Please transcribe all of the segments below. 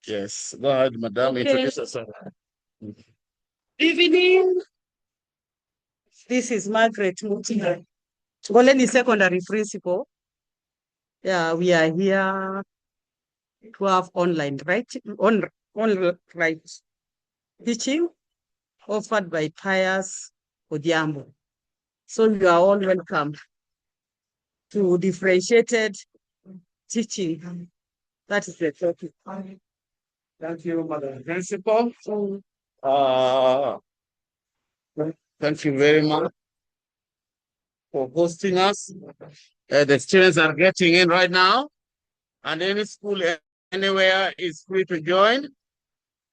Yes, go ahead, madam. Okay. Introduce yourself. Evening. This is Margaret Mutina, Ngoleni Secondary Principal. Yeah, we are here to have online teaching offered by Pius Odhiambo. So you are all welcome to differentiated teaching. That is the topic. Thank you, Madam Principal. Uh, thank you very much for hosting us. The students are getting in right now, and any school anywhere is free to join.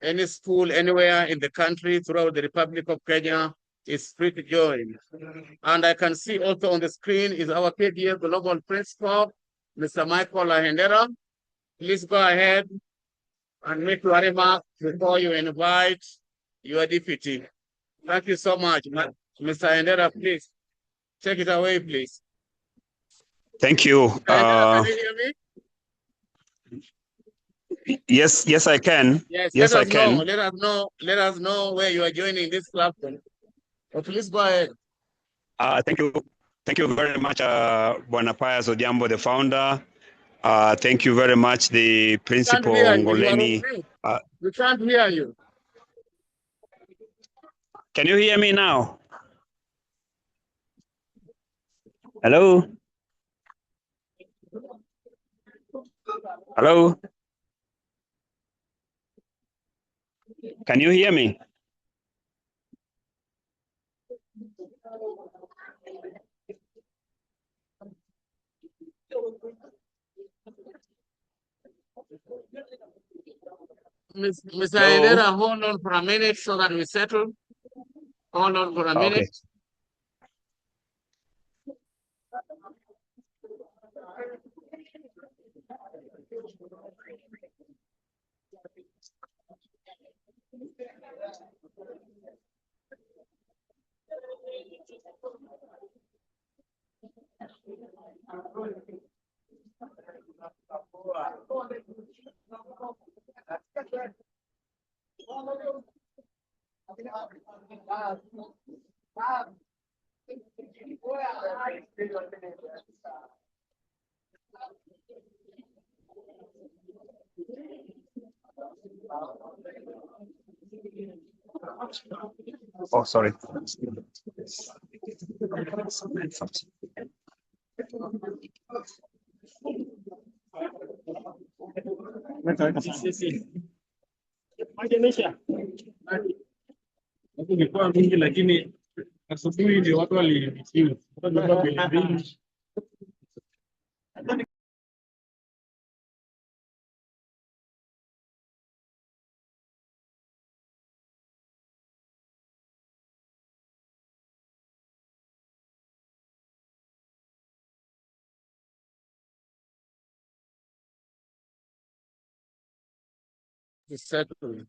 Any school anywhere in the country throughout the Republic of Kenya is free to join. And I can see also on the screen is our KDA Global Principal, Mr. Michael Ahendera. Please go ahead and make your remark before you invite your deputy. Thank you so much. Mr. Ahendera, please take it away, please. Thank you. Can you hear me? Yes, I can. Yes, I can. Let us know where you are joining this platform. So please go ahead. Thank you very much, Bwana Pius Odhiambo, the founder. Thank you very much, the principal Ngoleni. We can't hear you. Can you hear me now? Hello? Hello? Can you hear me? Mr. Ahendera, hold on for a minute so that we settle. Hold on for a minute. Okay. Oh, sorry. Ilikuwa mingi lakini asubuhi ndio watu walisikia. Settle.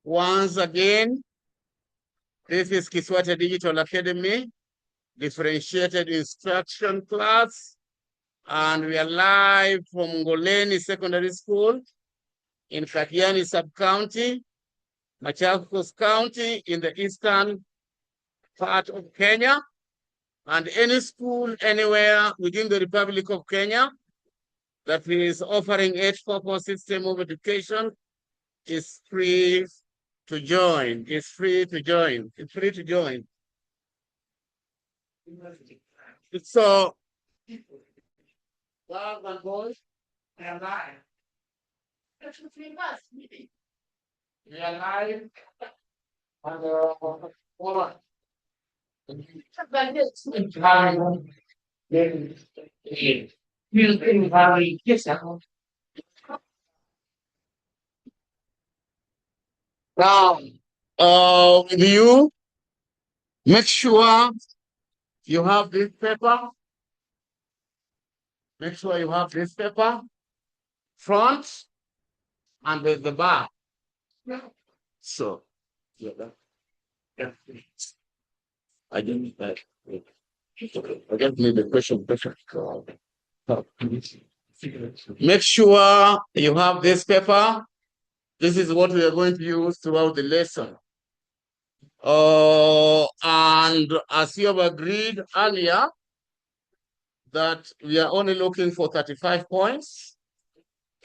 Once again, this is Kiswahili Digital Academy, differentiated instruction class, and we are live from Ngoleni Secondary School in Kajiani Sub-County, Machakos County in the eastern part of Kenya, and any school anywhere within the Republic of Kenya that is offering H-4 system of education is free to join. It's free to join. It's free to join. So, girls and boys, we are live. We are live. And hold on. Now, with you, make sure you have this paper. Make sure you have this paper, front and the back. So, yeah, I just need that. I just need the question. Make sure you have this paper. This is what we are going to use throughout the lesson. And as you have agreed earlier, that we are only looking for 35 points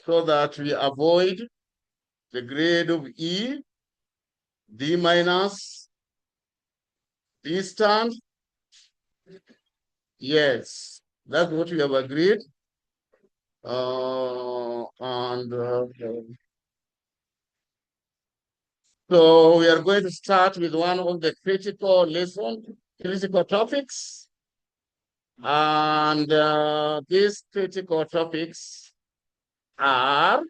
so that we avoid the grade of E, D minus, D stand. Yes, that's what we have agreed. So we are going to start with one of the critical topics. And these critical topics are,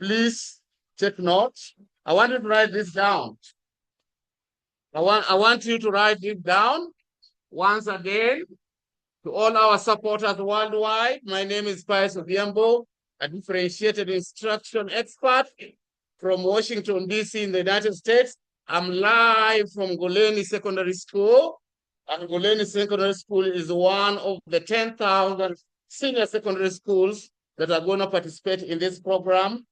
please take note. I want you to write this down. I want you to write it down once again. To all our supporters worldwide, my name is Pius Odhiambo, a differentiated instruction expert from Washington, D.C. in the United States. I'm live from Ngoleni Secondary School. And Ngoleni Secondary School is one of the 10,000 senior secondary schools that are going to participate in this program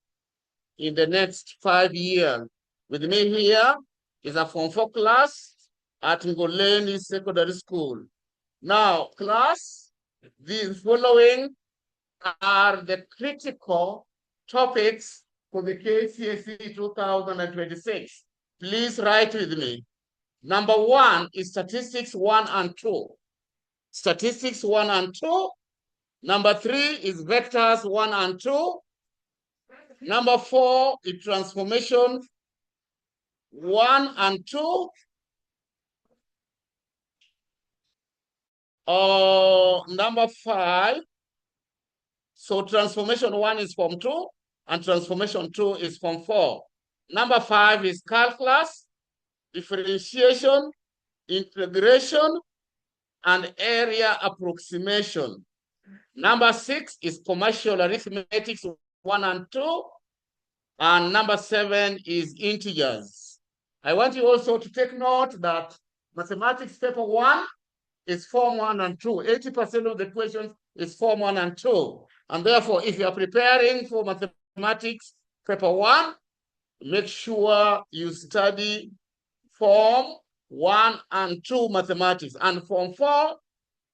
in the next 5 years. With me here is a Form 4 class at Ngoleni Secondary School. Now, class, the following are the critical topics for the KCSE 2026. Please write with me. Number 1 is statistics 1 and 2. Statistics 1 and 2. Number 3 is vectors 1 and 2. Number 4 is transformation 1 and 2. Number 5. So transformation 1 is form 2 and transformation 2 is form 4. Number 5 is calculus, differentiation, integration, and area approximation. Number 6 is commercial arithmetic 1 and 2. And number 7 is integers. I want you also to take note that mathematics paper 1 is form 1 and 2. 80% of the questions is form 1 and 2. And therefore, if you are preparing for mathematics paper 1, make sure you study form 1 and 2 mathematics. And form 4,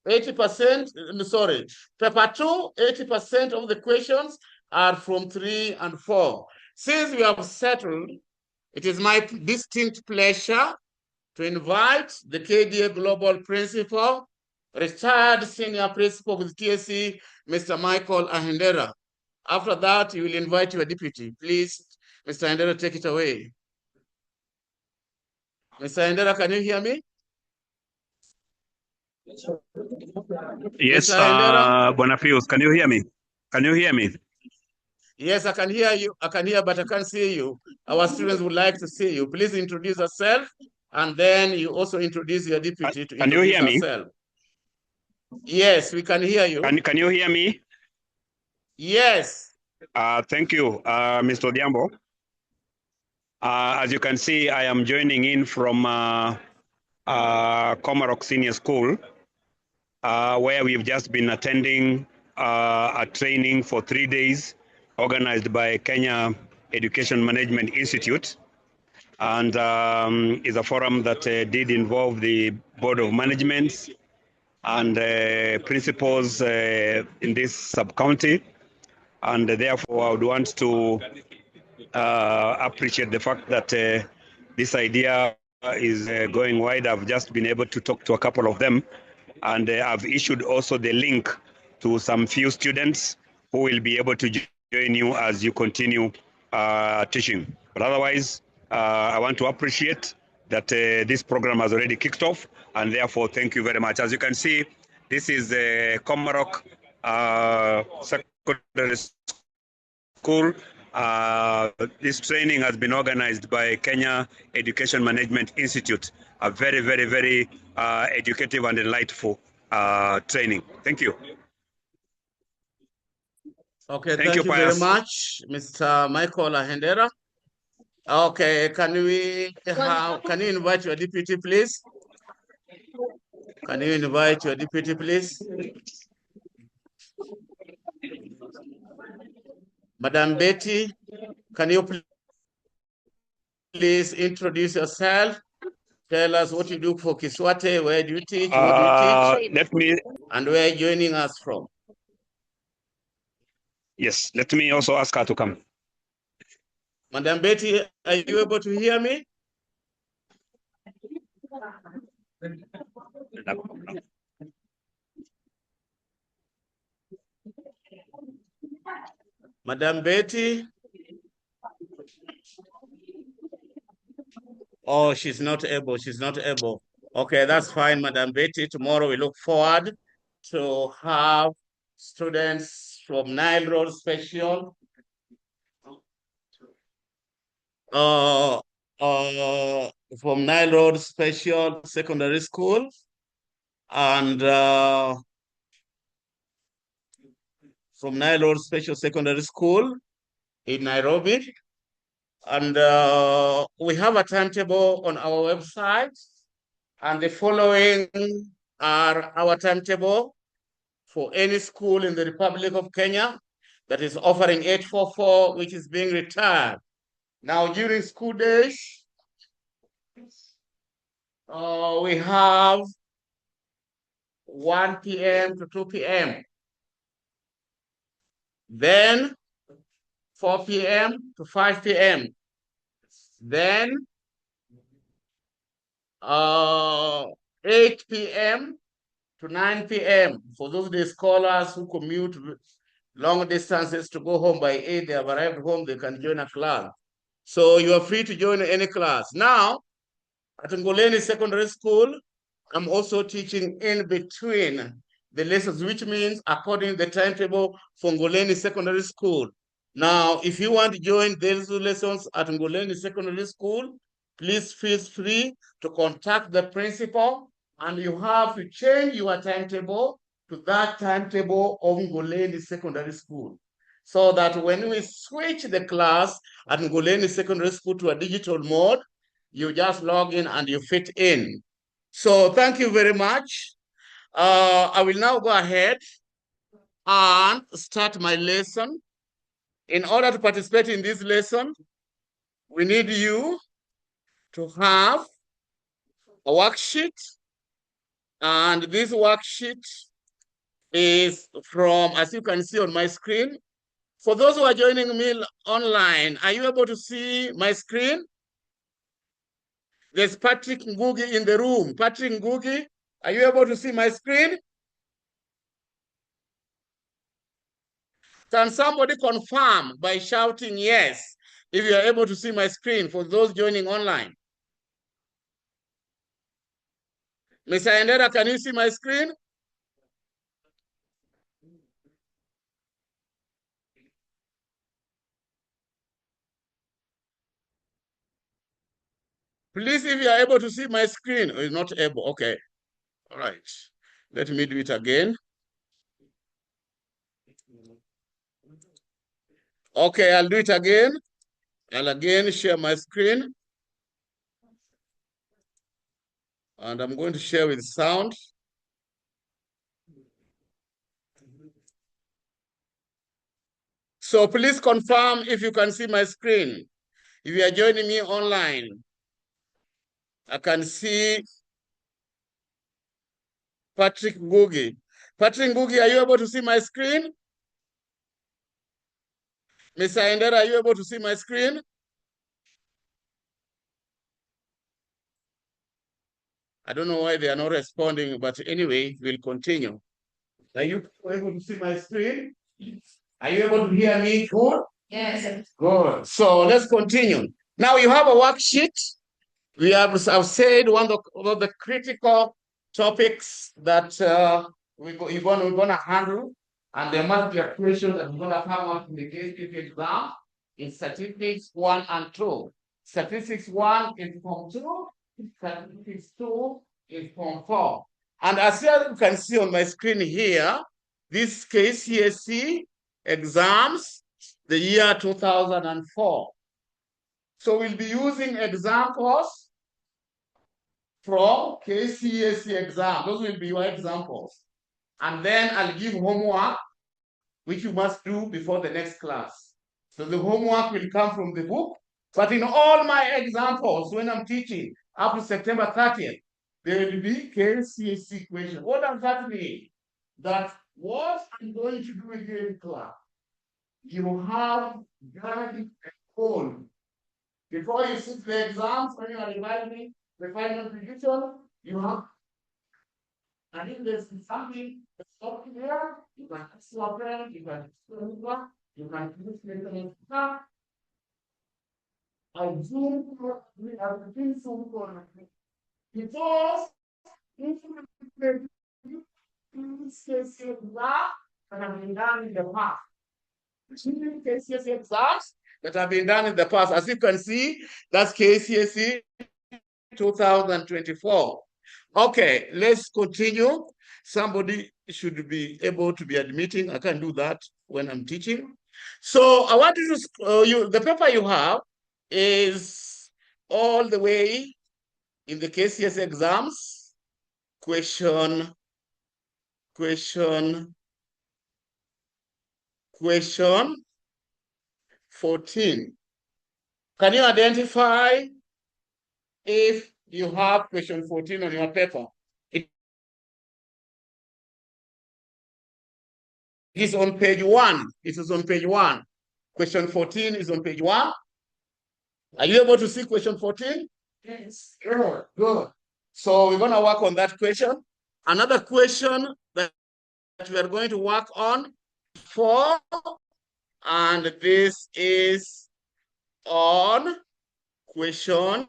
80%, sorry, paper 2, 80% of the questions are from 3 and 4. Since we have settled, it is my distinct pleasure to invite the KDA Global Principal, retired senior principal with TSC, Mr. Michael Ahendera. After that, you will invite your deputy. Please, Mr. Ahendera, take it away. Mr. Ahendera, can you hear me? Yes, Bonafius, can you hear me? Can you hear me? Yes, I can hear you. I can hear, but I can't see you. Our students would like to see you. Please introduce yourself, and then you also introduce your deputy to introduce yourself. Yes, we can hear you. Can you hear me? Yes. Thank you, Mr. Odhiambo. As you can see, I am joining in from Komarok Senior School, where we've just been attending a training for 3 days organized by Kenya Education Management Institute. And is a forum that did involve the Board of Management and principals in this sub-county. And therefore, I would want to appreciate the fact that this idea is going wide. I've just been able to talk to a couple of them, and I've issued also the link to some few students who will be able to join you as you continue teaching. But otherwise, I want to appreciate that this program has already kicked off, and therefore, thank you very much. As you can see, this is Komarok Secondary School, This training has been organized by Kenya Education Management Institute, a very, very, very educative and delightful training. Thank you. Okay, thank you very much, Mr. Michael Ahendera. Okay, can you invite your deputy, please? Can you invite your deputy, please? Madam Betty, can you please introduce yourself? Tell us what you do for Kiswate, where do you teach, what do you teach, and where you're joining us from. Yes, let me also ask her to come. Madam Betty, are you able to hear me? Madam Betty? Oh, she's not able. She's not able. Okay, that's fine, Madam Betty. Tomorrow we look forward to have students from Nile Road Special. From Nile Road Special Secondary School and from Nile Road Special Secondary School in Nairobi. And we have a timetable on our website, and the following are our timetable for any school in the Republic of Kenya that is offering 844, which is being retired. Now, during school days, we have 1 p.m. to 2 p.m. Then 4 p.m. to 5 p.m. Then 8 p.m. to 9 p.m. For those day scholars who commute long distances to go home by 8, they have arrived home, they can join a class. So you are free to join any class. Now, at Ngoleni Secondary School, I'm also teaching in between the lessons, which means according to the timetable for Ngoleni Secondary School. Now, if you want to join these lessons at Ngoleni Secondary School, please feel free to contact the principal, and you have to change your timetable to that timetable of Ngoleni Secondary School, so that when we switch the class at Ngoleni Secondary School to a digital mode, you just log in and you fit in. So thank you very much. I will now go ahead and start my lesson. In order to participate in this lesson, we need you to have a worksheet. And this worksheet is from, as you can see on my screen. For those who are joining me online, are you able to see my screen? There's Patrick Ngugi in the room. Patrick Ngugi, are you able to see my screen? Can somebody confirm by shouting yes if you are able to see my screen for those joining online? Mr. Endera, can you see my screen? Please, if you are able to see my screen, or is not able, okay. All right, let me do it again. Okay, I'll do it again. I'll again share my screen. And I'm going to share with sound. So please confirm if you can see my screen. If you are joining me online, I can see Patrick Ngugi. Patrick Ngugi, are you able to see my screen? Mr. Endera, are you able to see my screen? I don't know why they are not responding, but anyway, we'll continue. Are you able to see my screen? Are you able to hear me good? Yes. Good. So let's continue. Now you have a worksheet. I've said one of the critical topics that we're going to handle, and there must be a question that we're going to come up in the case exam in statistics 1 and 2. Statistics 1 is form 2, statistics 2 is form 4. And as you can see on my screen here, this KCSE exams, the year 2004. So we'll be using examples from KCSE exam. Those will be your examples. And then I'll give homework, which you must do before the next class. So the homework will come from the book. But in all my examples, when I'm teaching up to September 30th, there will be KCSE question. What does that mean? That what I'm going to do here in class, you have guaranteed a goal. Before you sit the exams, when you are revising the final prediction, you have, and if there's something that's not clear, you can swap it, you can use the I do we have the thing so for because if you that have been done in the past. KCSE exams that have been done in the past. As you can see, that's KCSE 2024. Okay, let's continue. Somebody should be able to be admitting. I can do that when I'm teaching. So I want you to, the paper you have is all the way in the KCSE exams, question 14. Can you identify if you have question 14 on your paper? It is on page 1. It is on page 1. Question 14 is on page 1. Are you able to see question 14? Yes. Good, good. So we're going to work on that question. Another question that we are going to work on 4, and this is on question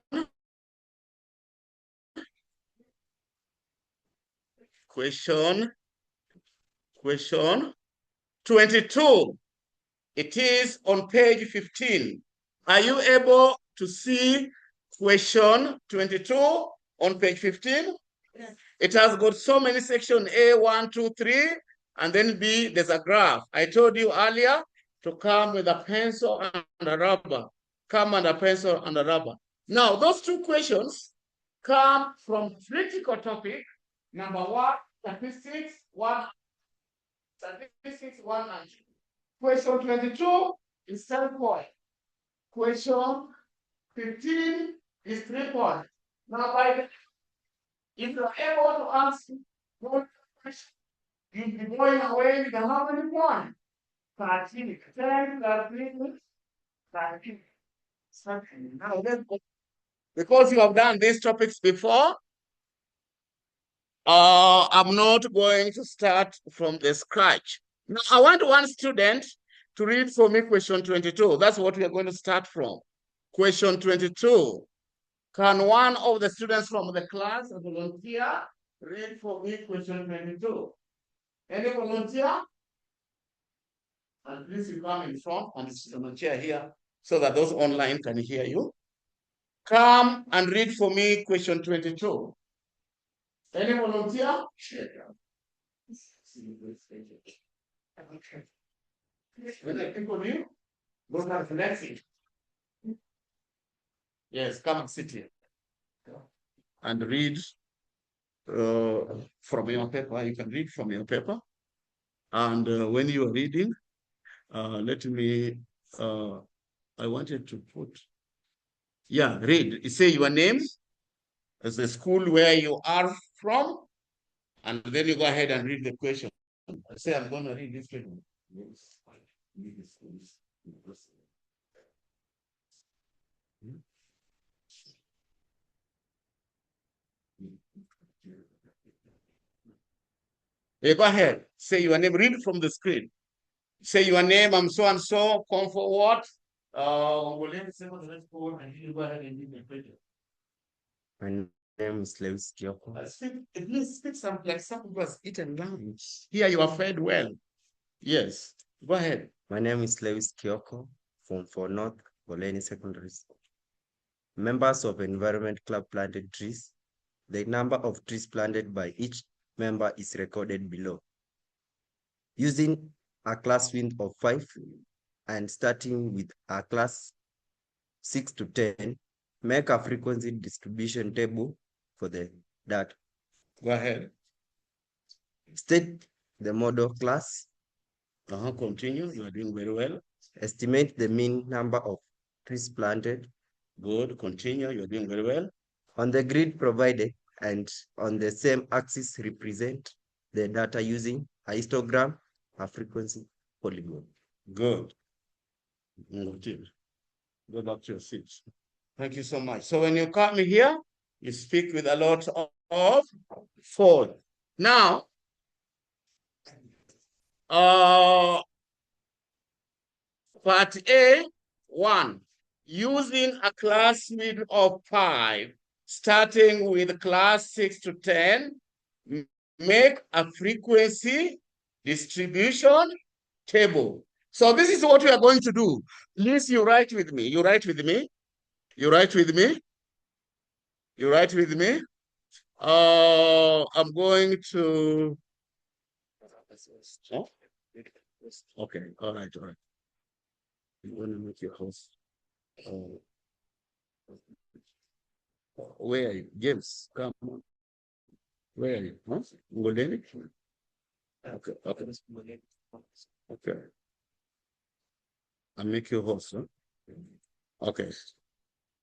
22. It is on page 15. Are you able to see question 22 on page 15? Yes. It has got so many sections, A, 1, 2, 3, and then B, there's a graph. I told you earlier to come with a pencil and a rubber. Come and a pencil and a rubber. Now, those 2 questions come from critical topic. Number 1, statistics 1 and 2. Question 22 is 10 points. Question 15 is 3 points. Now, if you're able to answer one question, you'll be going away with how many points? 13. 10, 13, 13. Now, because you have done these topics before, I'm not going to start from the scratch. Now, I want one student to read for me question 22. That's what we are going to start from. Question 22. Can one of the students from the class, a volunteer, read for me question 22? Any volunteer? And please, you come in front and sit on a chair here so that those online can hear you. Come and read for me question 22. Any volunteer? When I click on you, go back to the next thing. Yes, come and sit here. And read from your paper. You can read from your paper. And when you are reading, let me, I wanted to put, read. You say your name, as the school where you are from, and then you go ahead and read the question. I say, I'm going to read this question. Hey, go ahead. Say your name. Read from the screen. Say your name. I'm so and so. Come for what? Ngoleni, say what. Let's go and you go ahead and read the question. My name is Lewis Kyoko. Please speak some like some who has eaten lunch. Here you are fed well. Yes. Go ahead. My name is Lewis Kyoko. Form 4 North, Ngoleni Secondary School. Members of Environment Club planted trees. The number of trees planted by each member is recorded below. Using a class width of 5 and starting with a class 6 to 10, make a frequency distribution table for the data. Go ahead. State the model class. Continue. You are doing very well. Estimate the mean number of trees planted. Good. Continue. You are doing very well. On the grid provided and on the same axis, represent the data using a histogram, a frequency polygon. Good. Good. Go back to your seats. Thank you so much. So when you come here, you speak with a lot of force. Now, part A1, using a class width of 5, starting with class 6 to 10, make a frequency distribution table. So this is what we are going to do. Please, you write with me. You write with me. You write with me. You write with me. I'm going to. Oh? Okay. All right. All right. I'm going to make your host. Where are you? James, come on. Where are you? Huh? Ngoleni? Okay. Okay. Okay. I'll make you host. Huh? Okay.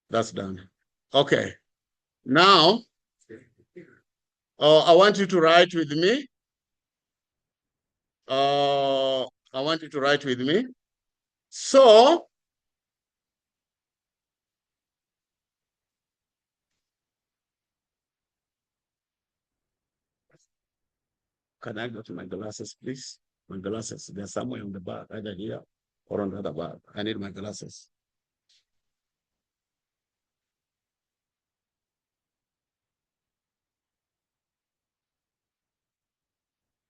That's done. Okay. Now, I want you to write with me. I want you to write with me. So, can I go to my glasses, please? My glasses, they're somewhere on the bag, either here or on the other bag. I need my glasses.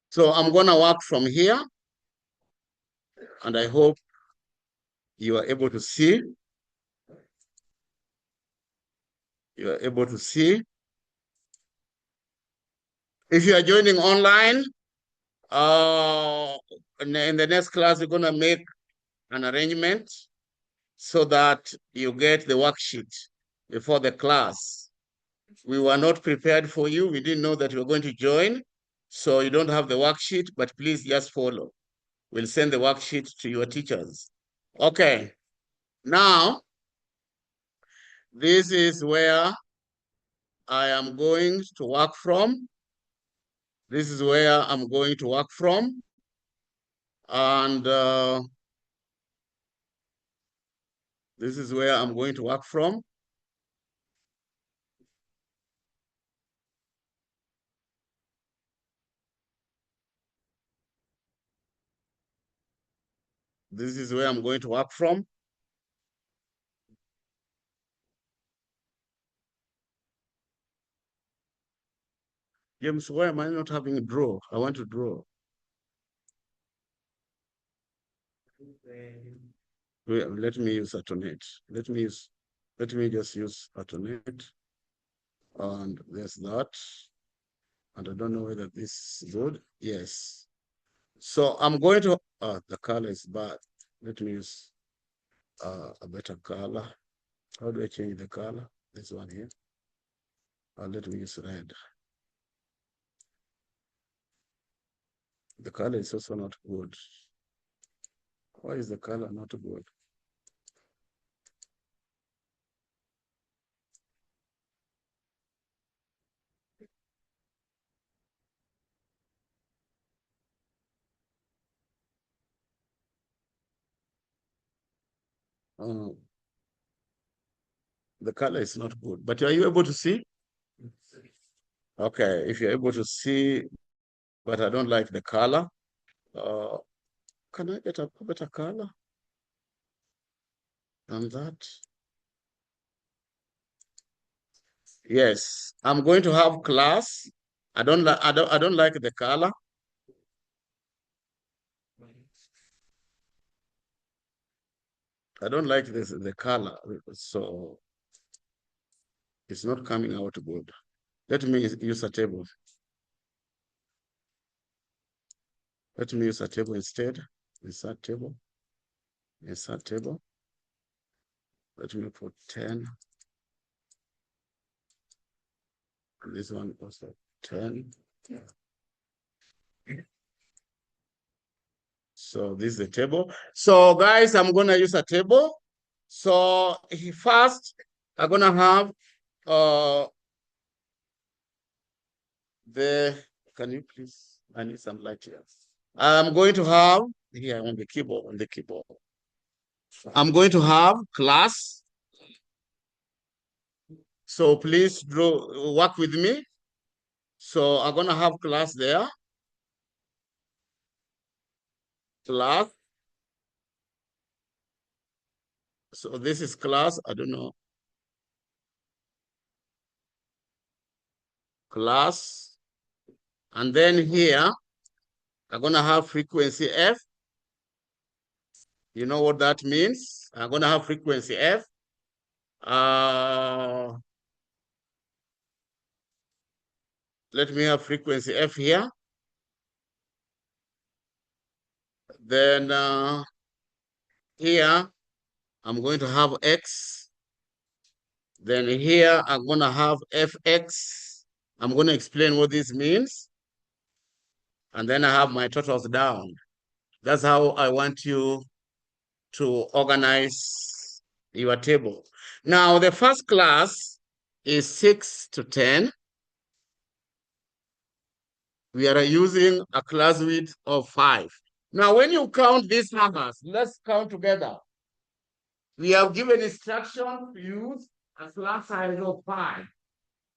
So I'm going to work from here, and I hope you are able to see. You are able to see. If you are joining online, in the next class, we're going to make an arrangement so that you get the worksheet before the class. We were not prepared for you. We didn't know that you were going to join. So you don't have the worksheet, but please just follow. We'll send the worksheet to your teachers. Okay. Now, this is where I am going to work from. This is where I'm going to work from. And this is where I'm going to work from. This is where I'm going to work from. James, why am I not having a draw? I want to draw. Wait, let me use alternate. Let me just use alternate. And there's that. And I don't know whether this is good. Yes. So I'm going to, the color is bad. Let me use a better color. How do I change the color? This one here. Let me use red. The color is also not good. Why is the color not good? The color is not good, but are you able to see? Okay, if you're able to see, but I don't like the color. Can I get a better color than that? Yes, I'm going to have class. I don't like the color. I don't like the color, so it's not coming out good. Let me use a table. Let me use a table instead. Insert table. Insert table. Let me put 10. And this one also 10. So this is the table. So guys, I'm gonna use a table. So first, I'm gonna have can you please, I need some light here. I'm going to have here on the keyboard, I'm going to have class. So please work with me. So I'm gonna have class there. Class. So this is class, I don't know. Class. And then here, I'm gonna have frequency F. You know what that means? I'm gonna have frequency F. Let me have frequency F here. Then here, I'm going to have X. Then here, I'm gonna have Fx. I'm gonna explain what this means. And then I have my totals down. That's how I want you to organize your table. Now, the first class is 6 to 10. We are using a class width of 5. Now, when you count these numbers, let's count together. We have given instruction to use a class size of 5,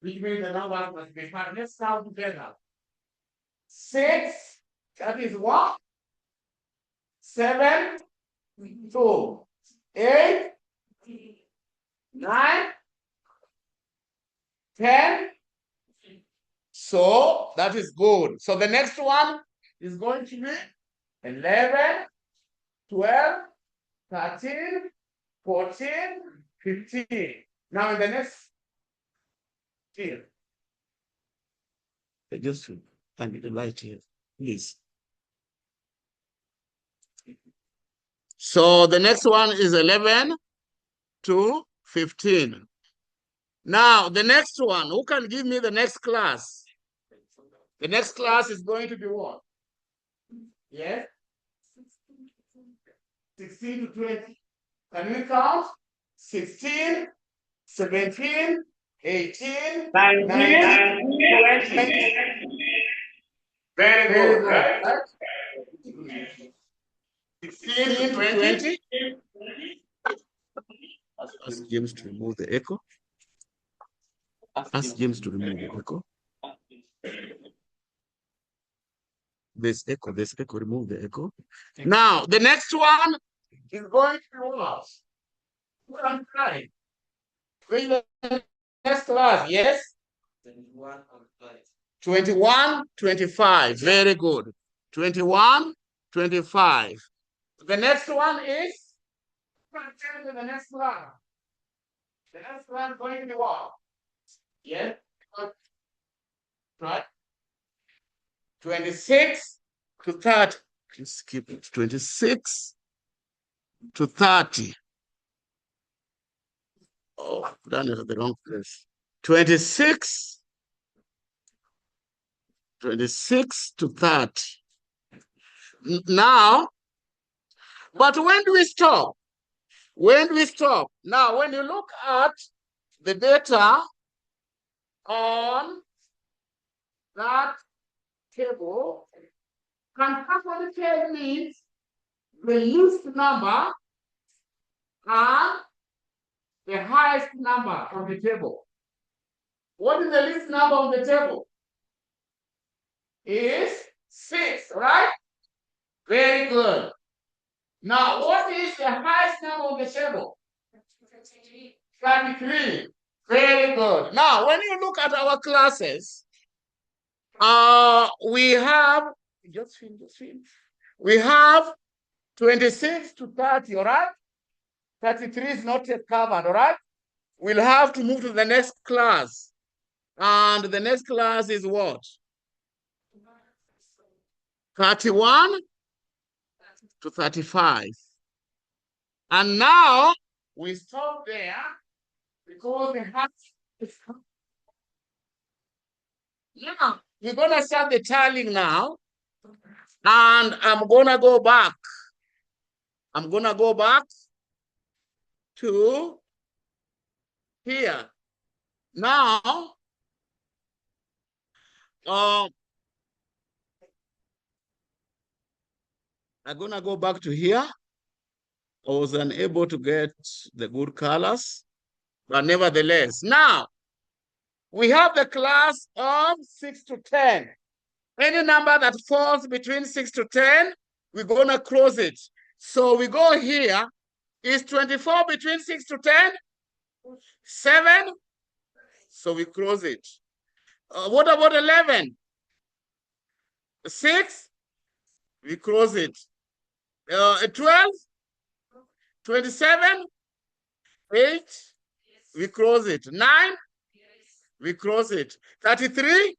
which means the number must be 5. Let's count together. 6, that is 1. 7, 2, 8, 9, 10. So that is good. So the next one is going to be 11, 12, 13, 14, 15. Now in the next here. I need the light here, please. So the next one is 11 to 15. Now the next one, who can give me the next class? The next class is going to be what? Yes? 16 to 20. Can we count? 16, 17, 18, 19, 20. Very good, right? 16 to 20. Ask James to remove the echo. Ask James to remove the echo. This echo, remove the echo. Now, the next one is going to be what? What I'm trying. The next class, yes? 21, 25. Very good. 21, 25. The next one is, tell me the next one. The next one is going to be what? Yes? Right? 26 to 30. Please skip it. 26 to 30. Oh, I've done it at the wrong place. 26 to 30. Now, but when do we stop? When do we stop? Now, when you look at the data on that table, can tell means the least number and the highest number on the table. What is the least number on the table? Is 6, right? Very good. Now, what is the highest number on the table? 33. Very good. Now, when you look at our classes, we have, we have 26 to 30, all right? 33 is not yet covered, all right? We'll have to move to the next class. And the next class is what? 31 to 35. And now we stop there because we have now we're gonna start the tallying now. And I'm gonna go back. I'm gonna go back to here. Now, I'm gonna go back to here. I was unable to get the good colors, but nevertheless, now we have the class of 6 to 10. Any number that falls between 6 to 10, we're gonna close it. So we go here. Is 24 between 6 to 10? 7? So we close it. What about 11? 6? We close it. 12? 27? 8? We close it. 9? We close it. 33?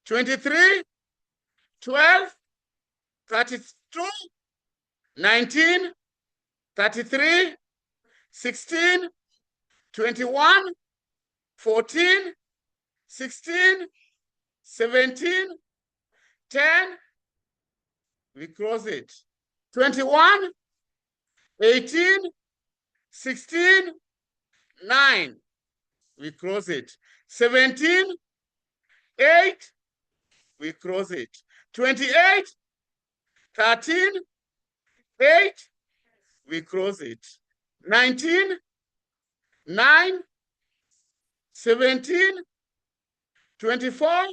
23? 12? 32? 19? 33? 16? 21? 14? 16? 17? 10? We close it. 21? 18? 16? 9? We close it. 17? 8? We close it. 28? 13? 8? We close it. 19? 9? 17? 24?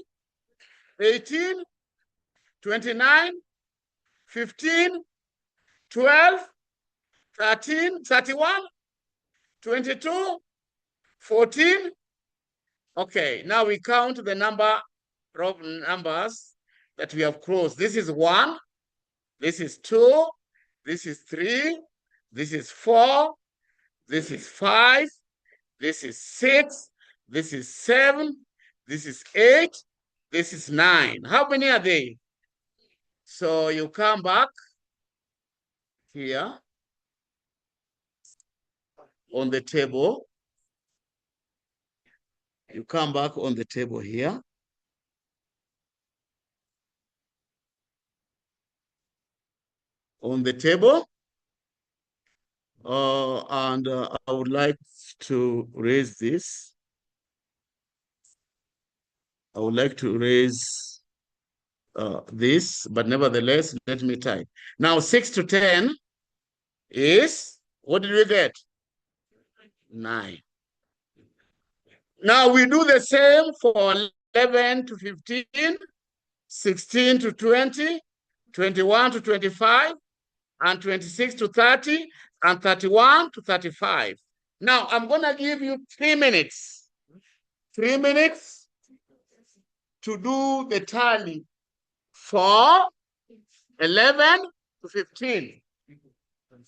18? 29? 15? 12? 13? 31? 22? 14? Okay, now we count the number of numbers that we have closed. This is 1, this is 2, this is 3, this is 4, this is 5, this is 6, this is 7, this is 8, this is 9. How many are they? So you come back here on the table. You come back on the table here. On the table. And I would like to raise this. I would like to raise this, but nevertheless, let me type. Now, 6 to 10 is, what did we get? 9. Now, we do the same for 11 to 15, 16 to 20, 21 to 25, and 26 to 30, and 31 to 35. Now, I'm going to give you 3 minutes. 3 minutes to do the tally for 11 to 15.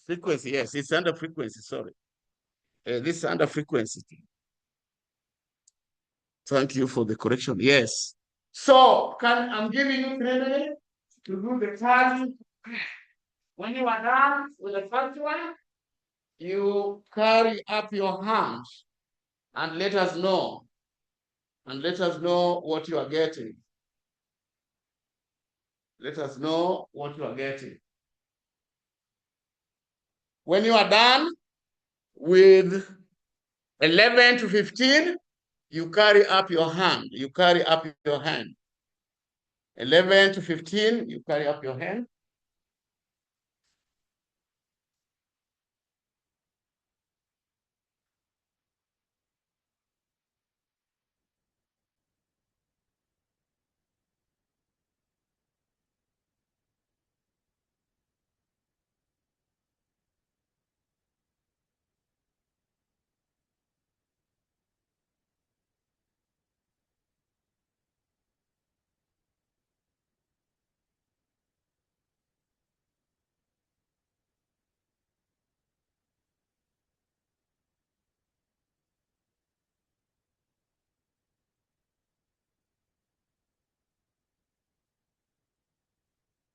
Frequency, yes, it's under frequency, sorry. This is under frequency. Thank you for the correction, yes. So, I'm giving you 3 minutes to do the tally. When you are done with the first one, you carry up your hands and let us know. And let us know what you are getting. Let us know what you are getting. When you are done with 11 to 15, you carry up your hand. You carry up your hand. 11 to 15, you carry up your hand.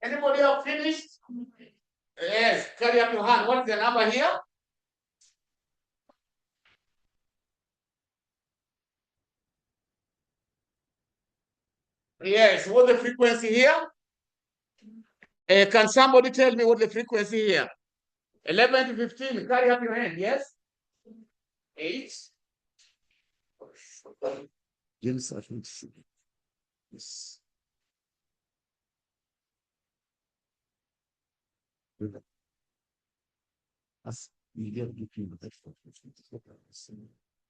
Anybody have finished? Yes, carry up your hand. What's the number here? Yes, what's the frequency here? Can somebody tell me what the frequency here? 11 to 15, carry up your hand, yes? 8. Yes.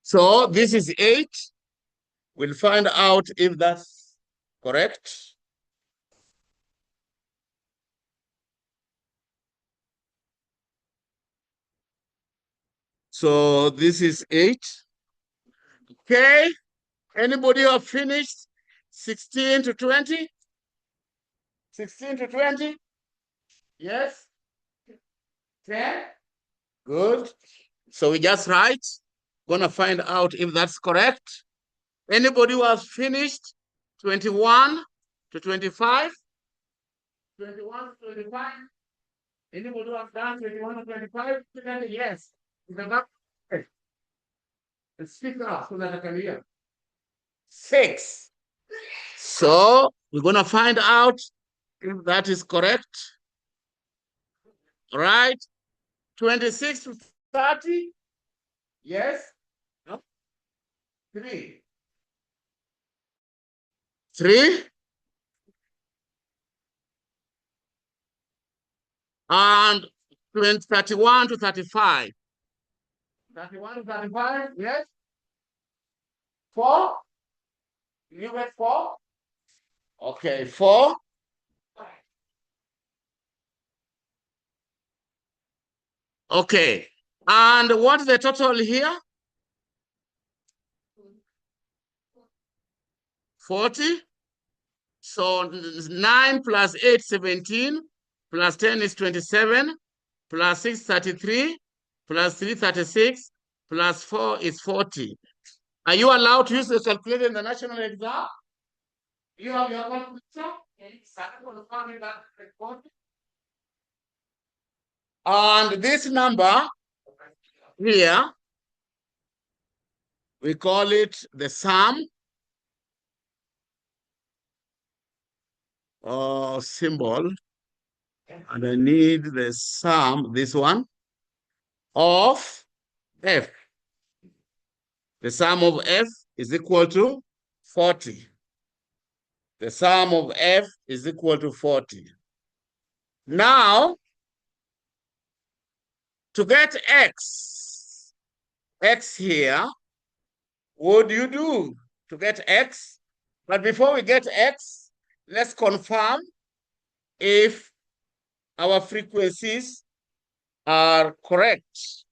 So this is 8. We'll find out if that's correct. So this is 8. Okay. Anybody have finished 16 to 20? 16 to 20? Yes? 10? Good. So we just write. Gonna find out if that's correct. Anybody who has finished 21 to 25? 21 to 25? Anybody who has done 21 to 25? Yes. Let's speak up so that I can hear. 6. So we're gonna find out if that is correct. All right. 26 to 30? Yes? No? 3. 3? And 31 to 35. 31 to 35, yes? 4? You get 4? Okay, 4. Okay. And what's the total here? 40. So 9 plus 8, 17, plus 10 is 27, plus 6, 33, plus 3, 36, plus 4 is 40. Are you allowed to use the calculator in the national exam? You have your calculator? And this number here, we call it the sum or symbol. And I need the sum, this one, of f. The sum of f is equal to 40. The sum of f is equal to 40. Now, to get x here, what do you do to get x? But before we get x, let's confirm if our frequencies are correct.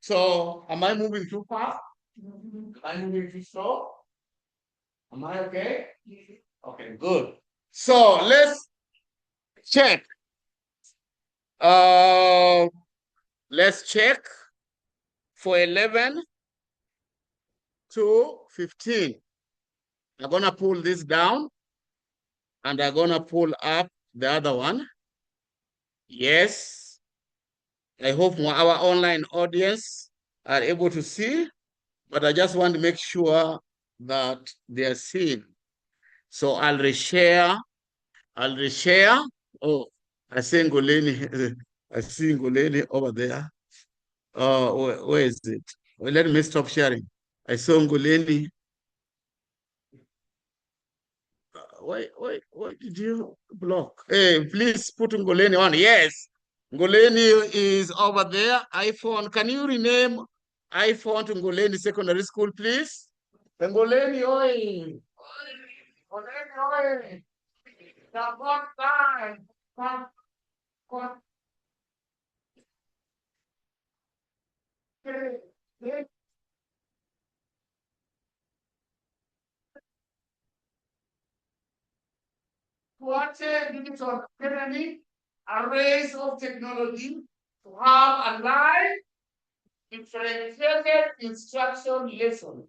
So, am I moving too fast? Am I moving too slow? Am I okay? Okay, good. So, let's check. Let's check for 11 to 15. I'm gonna pull this down and I'm gonna pull up the other one. Yes. I hope our online audience are able to see, but I just want to make sure that they are seen. So I'll reshare. Oh, I see Ngoleni. I see Ngoleni over there. Where is it? Well, let me stop sharing. I saw Ngoleni. Why did you block? Hey, please put Ngoleni on. Yes, Ngoleni is over there. iPhone. Can you rename iPhone to Ngoleni Secondary School, please? Ngoleni, oi. Ngoleni, oi. digital academy, arrays of technology to have a live differentiated instruction lesson.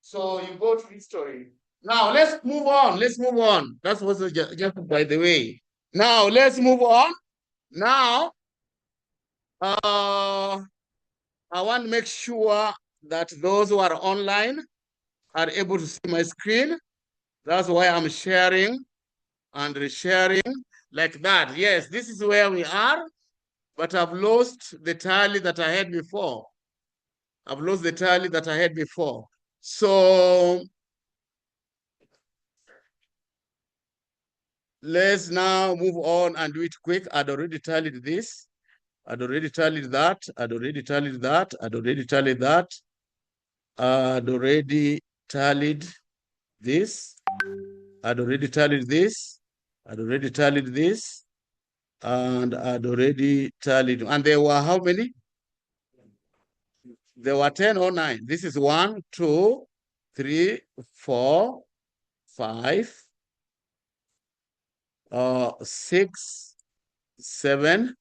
So you go to history. Now let's move on. Let's move on. That was just by the way. Now let's move on. Now, I want to make sure that those who are online are able to see my screen. That's why I'm sharing and resharing like that. Yes, this is where we are, but I've lost the tally that I had before. I've lost the tally that I had before. So let's now move on and do it quick. I'd already tallied this. I'd already tallied that. I'd already tallied that. I'd already tallied that. I'd already tallied this. I'd already tallied this. I'd already tallied this. And I'd already tallied. And there were how many? There were 10 or 9. This is 1, 2, 3, 4, 5, 6, 7,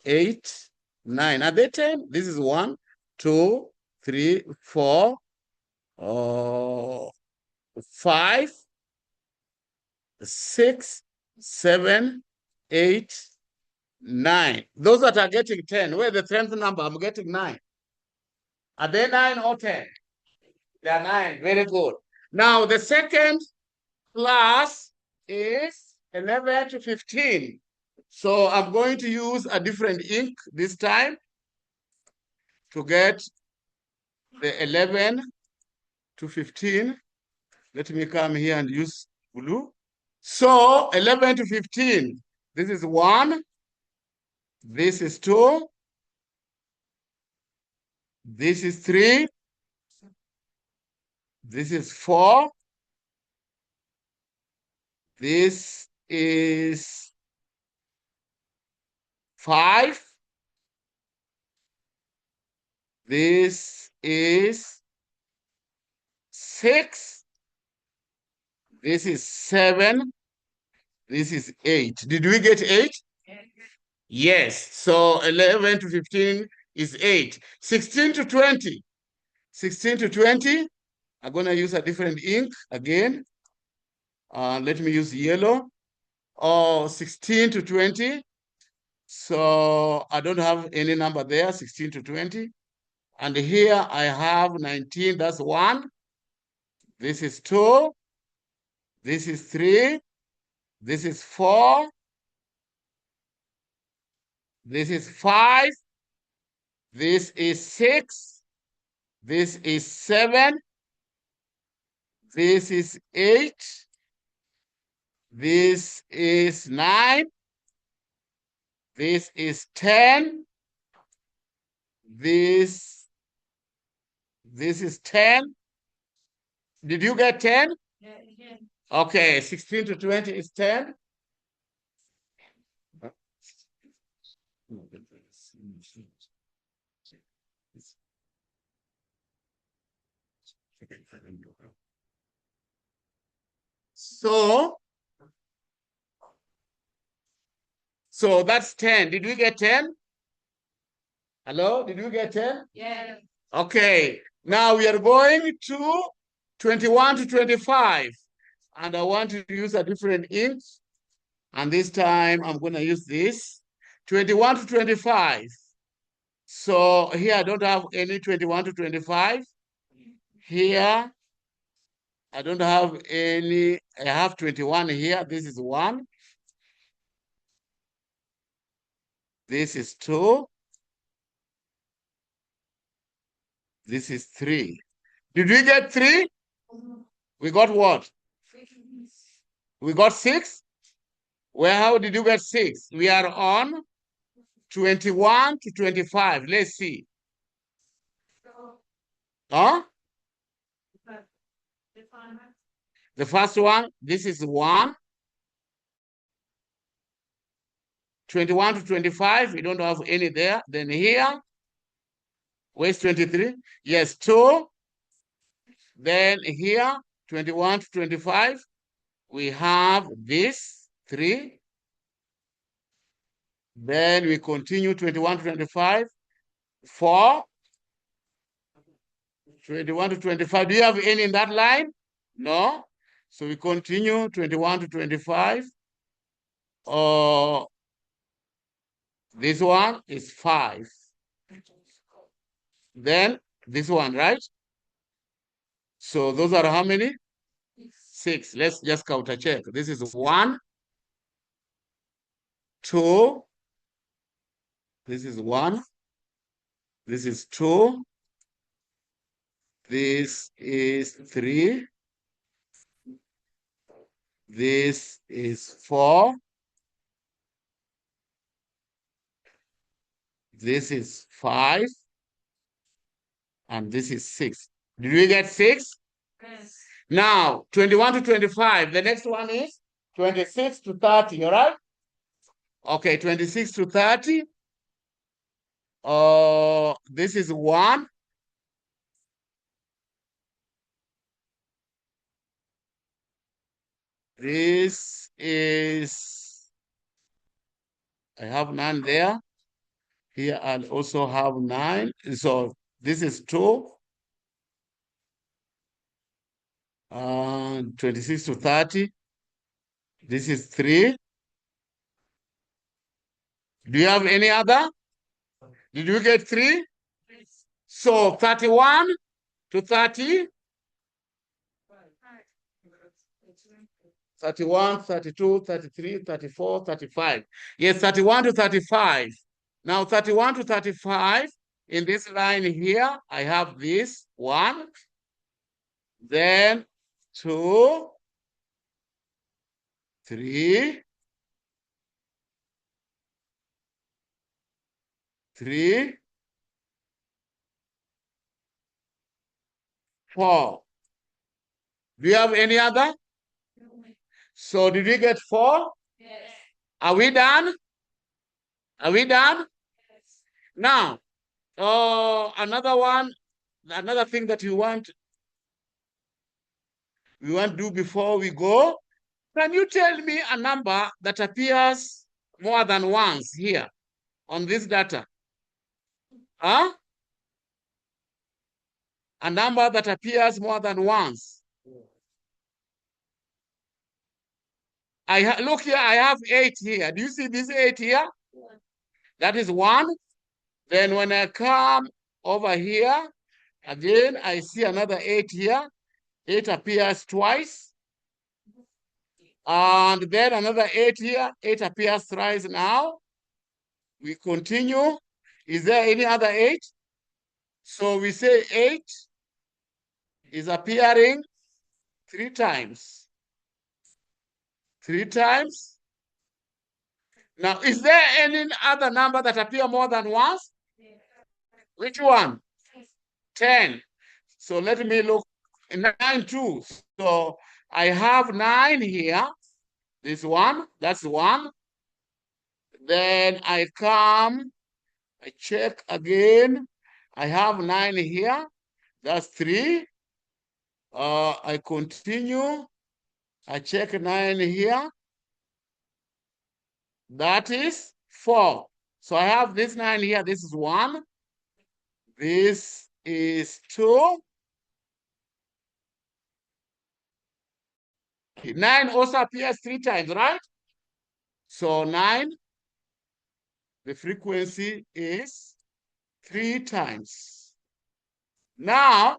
8, 9. Are they 10? This is 1, 2, 3, 4, 5, 6, 7, 8, 9. Those that are getting 10, where's the 10th number? I'm getting 9. Are they 9 or 10? They are 9. Very good. Now, the second class is 11 to 15. So I'm going to use a different ink this time to get the 11 to 15. Let me come here and use blue. So 11 to 15. This is 1. This is 2. This is 3. This is 4. This is 5. This is 6. This is 7. This is 8. Did we get 8? Yes. So 11 to 15 is 8. 16 to 20. 16 to 20. I'm going to use a different ink again. Let me use yellow. 16 to 20. So I don't have any number there, 16 to 20. And here I have 19, that's 1. This is 2. This is 3. This is 4. This is 5. This is 6. This is 7. This is 8. This is 9. This is 10. This is 10. Did you get 10? Yeah. Okay, 16 to 20 is 10. So that's 10. Did we get 10? Hello? Did we get 10? Yes. Okay. Now we are going to 21 to 25. And I want to use a different ink. And this time I'm going to use this. 21 to 25. So here I don't have any 21 to 25. Here I don't have any. I have 21 here. This is 1. This is 2. This is 3. Did we get 3? We got what? We got 6? Well, how did you get 6? We are on 21 to 25. Let's see. Huh? The first one, this is 1. 21 to 25, we don't have any there. Then here, where's 23? Yes, 2. Then here, 21 to 25, we have this, 3. Then we continue 21 to 25. 4. 21 to 25. Do you have any in that line? No. So we continue 21 to 25. This one is 5. Then this one, right? So those are how many? 6. Let's just counter check. This is 1, 2. This is 1. This is 2. This is 3. This is 4. This is 5. And this is 6. Did we get 6? Yes. Now, 21 to 25. The next one is 26 to 30, all right? Okay, 26 to 30. This is 1. This is, I have 9 there. Here I'll also have 9. So this is 2. 26 to 30. This is 3. Do you have any other? Did you get 3? So 31 to 30. 31, 32, 33, 34, 35. Yes, 31 to 35. Now 31 to 35, in this line here, I have this 1, then 2, 3, 3, 4. Do you have any other? So did we get 4? Yes. Are we done? Are we done? Yes. Now, another thing that we want to do before we go. Can you tell me a number that appears more than once here on this data? Huh? A number that appears more than once. Look here, I have 8 here. Do you see this 8 here? That is 1. Then when I come over here, again, I see another 8 here. 8 appears twice. And then another 8 here. 8 appears thrice now. We continue. Is there any other 8? So we say 8 is appearing 3 times. 3 times. Now, is there any other number that appear more than once? Which one? 10. So let me look. 9 too. So I have 9 here. This one, that's 1. Then I come, I check again. I have 9 here. That's 3. I continue. I check 9 here. That is 4. So I have this 9 here. This is 1. This is 2. 9 also appears 3 times, right? So 9, the frequency is 3 times. Now,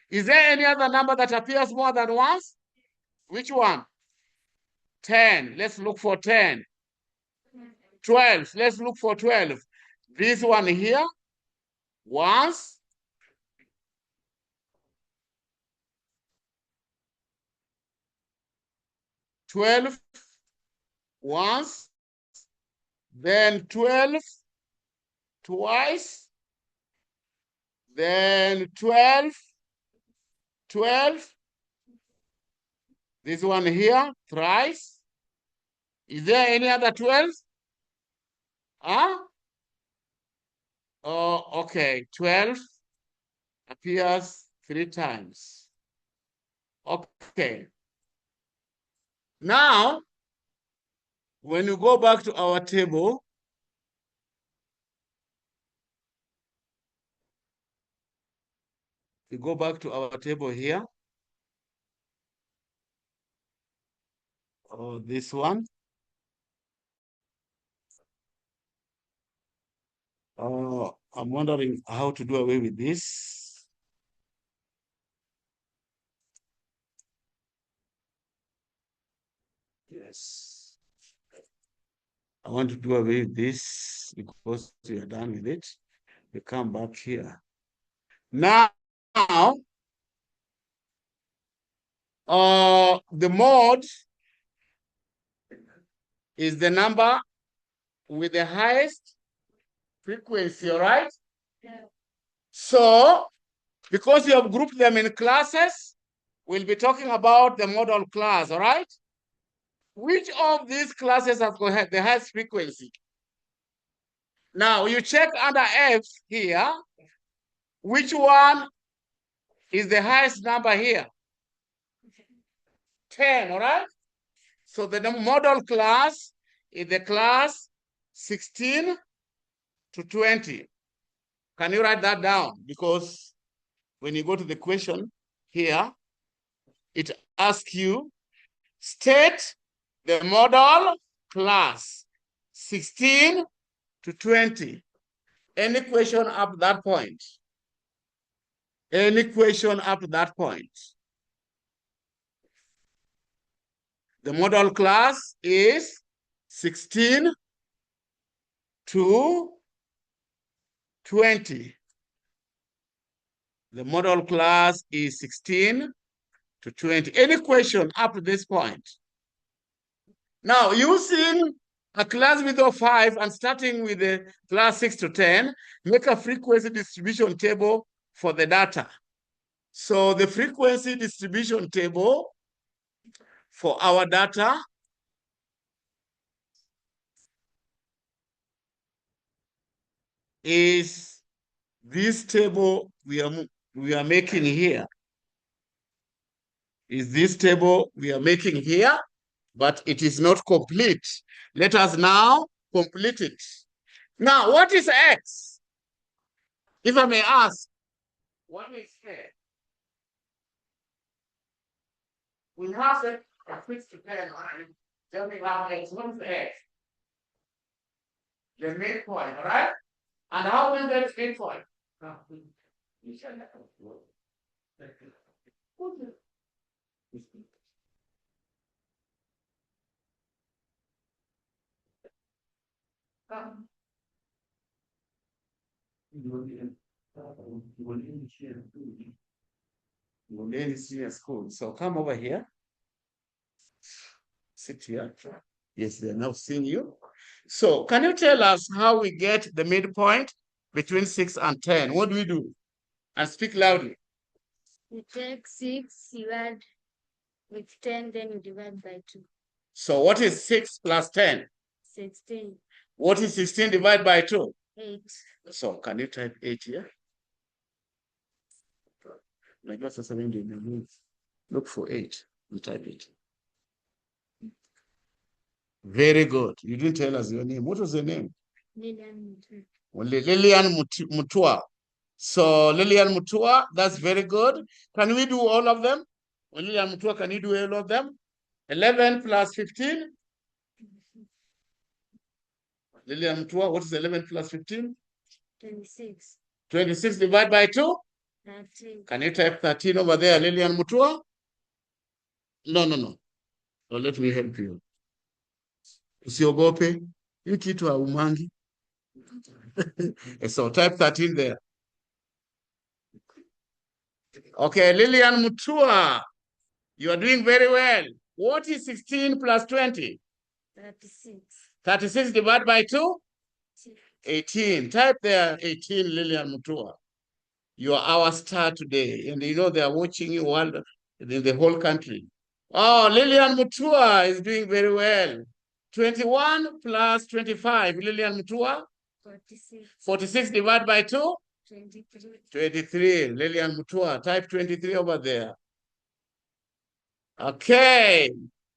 is there any other number that appears more than once? Which one? 10. Let's look for 10. 12. Let's look for 12. This one here. Once. 12 once, then 12 twice, then 12, 12. This one here, thrice. Is there any other 12? Huh? Oh, okay. 12 appears 3 times. Okay. Now, when you go back to our table, We go back to our table here. Oh, this one. I'm wondering how to do away with this. Yes. I want to do away with this because we are done with it. We come back here. Now, the mode is the number with the highest frequency, all right? Yeah. So, because you have grouped them in classes, we'll be talking about the model class, all right? Which of these classes has got the highest frequency? Now, you check under F here, which one is the highest number here? 10, all right? So the model class is the class 16 to 20. Can you write that down? Because when you go to the question here, it asks you, state the model class 16 to 20. Any question up to that point? Any question up to that point? The model class is 16 to 20. The model class is 16 to 20. Any question up to this point? Now, using a class width of 5 and starting with the class 6 to 10, make a frequency distribution table for the data. So the frequency distribution table for our data is this table we are making here. Is this table we are making here, but it is not complete. Let us now complete it. Now, what is X? If I may ask, what is X? We have a fixed to 10, right? Tell me how X. What is X? The midpoint, all right? And how will that midpoint? Ngoleni school. So come over here. Sit here. Yes, they're now seeing you. So can you tell us how we get the midpoint between 6 and 10? What do we do? And speak loudly. You take 6, you add with 10, then you divide by 2. So what is 6 plus 10? 16. What is 16 divided by 2? 8. So can you type 8 here? Look for 8. You type it. Very good. You didn't tell us your name. What was your name? Lilian. Lilian Mutua. So Lilian Mutua, that's very good. Can we do all of them? Lilian Mutua, can you do all of them? 11 plus 15? Lilian Mutua, what is 11 plus 15? 26. 26 divided by 2? 13. Can you type 13 over there, Lilian Mutua? No. Oh, let me help you. Usiogope. Hii kitu haumangi. So type 13 there. Okay, Lilian Mutua, you are doing very well. What is 16 plus 20? 36. 36 divided by 2? 18. Type there 18, Lilian Mutua. You are our star today. And you know they are watching you in the whole country. Oh, Lilian Mutua is doing very well. 21 plus 25, Lilian Mutua? 46. 46 divided by 2? 23. 23, Lilian Mutua. Type 23 over there. Okay.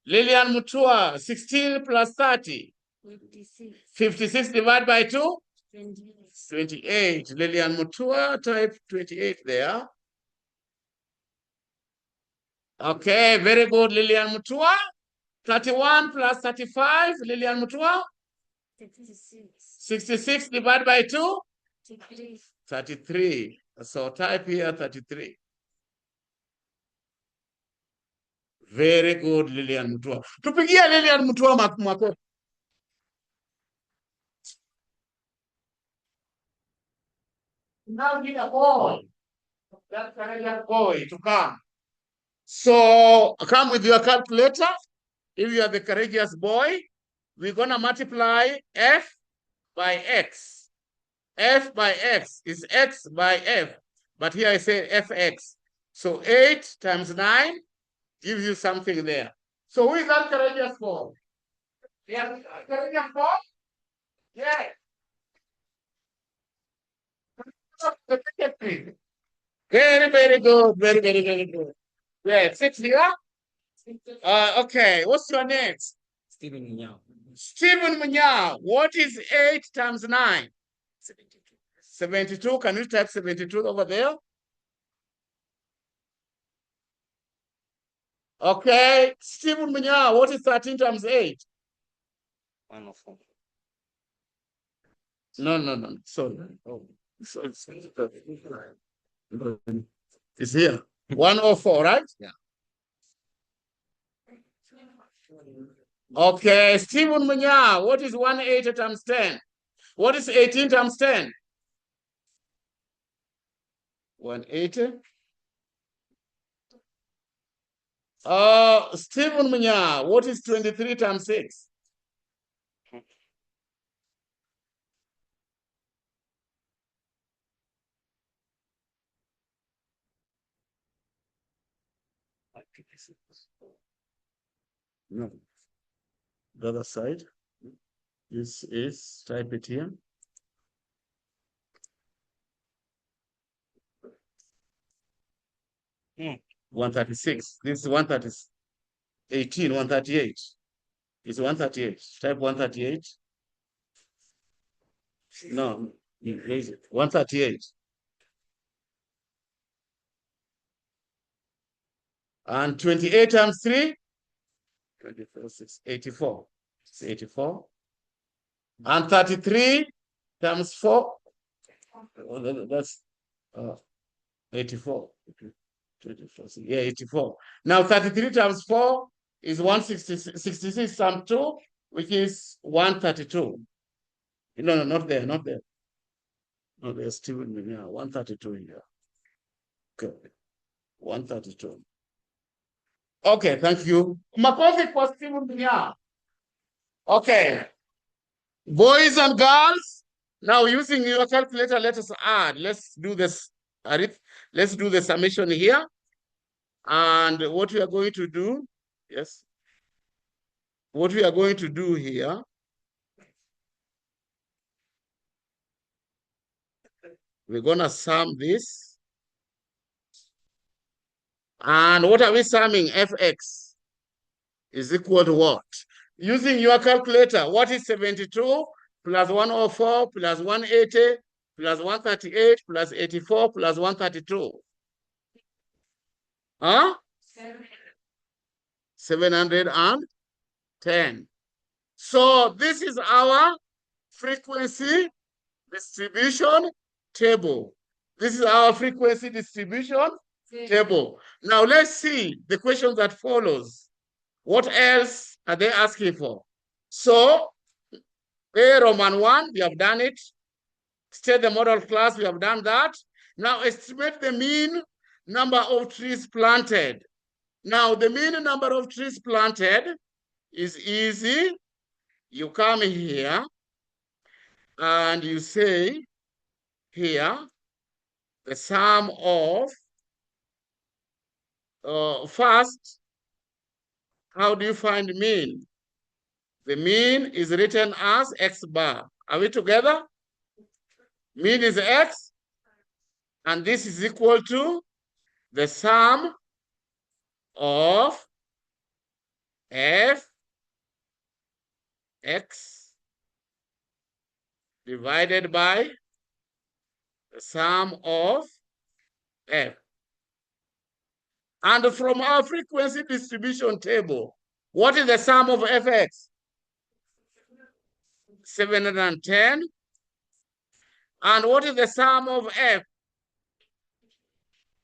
Lilian Mutua, 16 plus 30. 56. 56 divided by 2? 28. 28. Lilian Mutua, type 28 there. Okay, very good, Lilian Mutua. 31 plus 35, Lilian Mutua. 66 divided by 2? 33. 33. So type here 33. Very good, Lilian Mutua. Tupigia Lilian Mutua makofi. Now need a boy. That Canadian boy to come. So come with your calculator. If you are the courageous boy, we're going to multiply F by X. F by X is X by F. But here I say FX. So 8 times 9 gives you something there. So who is that courageous boy? Yeah, courageous boy? Yeah. Very, very good. Very, very, very good. Yeah, 6 here. Okay, what's your name? Stephen Munyao. Stephen Munyao. What is 8 times 9? 72. 72. Can you type 72 over there? Okay, Stephen Munyao. What is 13 times 8? 104. No. Sorry. Oh, sorry. It's here. 104, right? Yeah. Okay, Stephen Munyao. What is 180 times 10? What is 18 times 10? 180. Stephen Munyao. What is 23 times 6? No. The other side. This is, type it here. Hmm. 136. This is 138. 138. It's 138. Type 138. No, erase it. 138. And 28 times 3? 24, 6, 84. It's 84. And 33 times 4? That's 84. 24, yeah, 84. Now 33 times 4 is 166 times 2, which is 132. No, not there, not there. No, there's Stephen Minya, 132 here. Okay, 132. Okay, thank you. Makofi for Stephen Minya. Okay. Boys and girls, now using your calculator, let us add. Let's do this. Let's do the summation here. And what we are going to do, yes. What we are going to do here, we're going to sum this. And what are we summing? Fx is equal to what? Using your calculator, what is 72 plus 104 plus 180 plus 138 plus 84 plus 132? Huh? 710. So this is our frequency distribution table. This is our frequency distribution table. Now let's see the question that follows. What else are they asking for? So, A Roman 1, we have done it. State the model class, we have done that. Now estimate the mean number of trees planted. Now the mean number of trees planted is easy. You come here and you say here, the sum of, first, how do you find mean? The mean is written as X bar. Are we together? Mean is X, and this is equal to the sum of F X divided by the sum of F. And from our frequency distribution table, what is the sum of fx? 710. And what is the sum of f?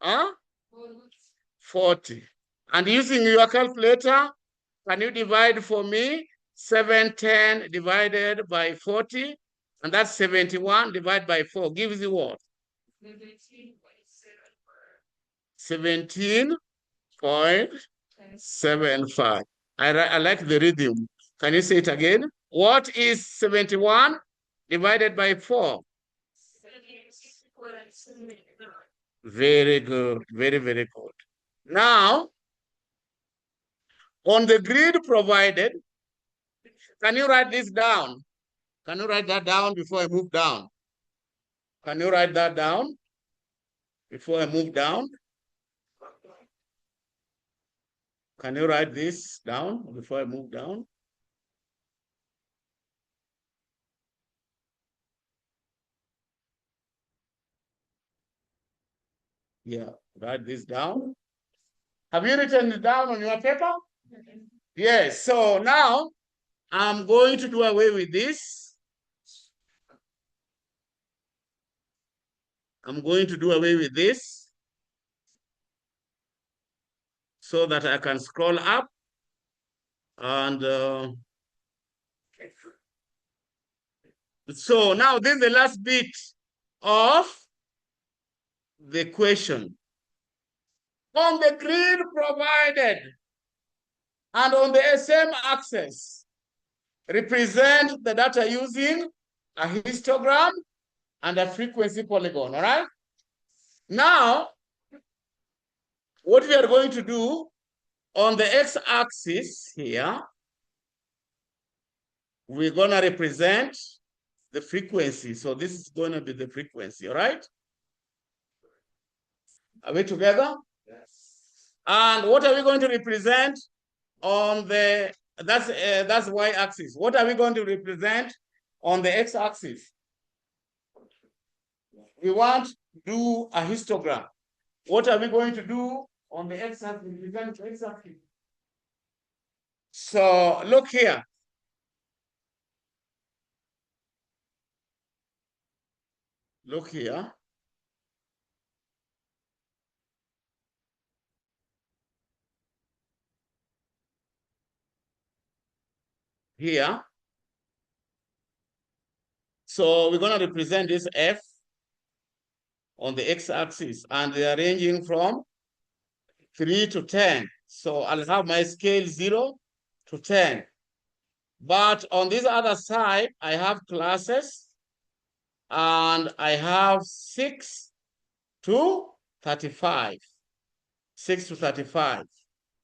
Huh? 40. And using your calculator, can you divide for me 710 divided by 40? And that's 71 divided by 4 gives you what? 17.75. I like the rhythm. Can you say it again? What is 71 divided by 4? Very good. Very, very good. Now, on the grid provided, can you write this down? Can you write that down before I move down? Can you write that down before I move down? Can you write this down before I move down? Yeah, write this down. Have you written it down on your paper? Yes, so now I'm going to do away with this. I'm going to do away with this so that I can scroll up and so now this is the last bit of the question. On the grid provided and on the same axis, represent the data using a histogram and a frequency polygon, all right? Now, what we are going to do on the x-axis here, we're going to represent the frequency. So this is going to be the frequency, all right? Are we together? Yes. And what are we going to represent on the, that's y-axis. What are we going to represent on the x-axis? We want to do a histogram. What are we going to do on the x-axis? Represent the x-axis. So look here. Look here. Here. So we're going to represent this F on the x-axis, and they are ranging from 3 to 10. So I'll have my scale 0 to 10. But on this other side, I have classes, and I have 6 to 35. 6 to 35.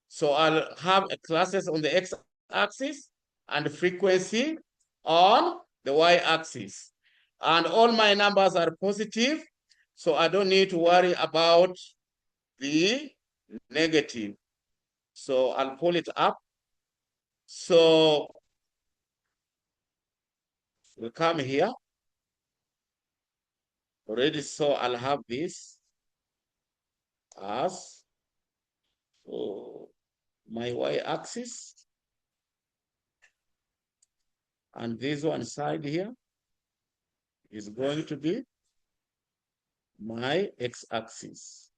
So I'll have classes on the x-axis and frequency on the y-axis. And all my numbers are positive, so I don't need to worry about the negative. So I'll pull it up. So we'll come here. Already, so I'll have this as my y-axis. And this one side here is going to be my x-axis.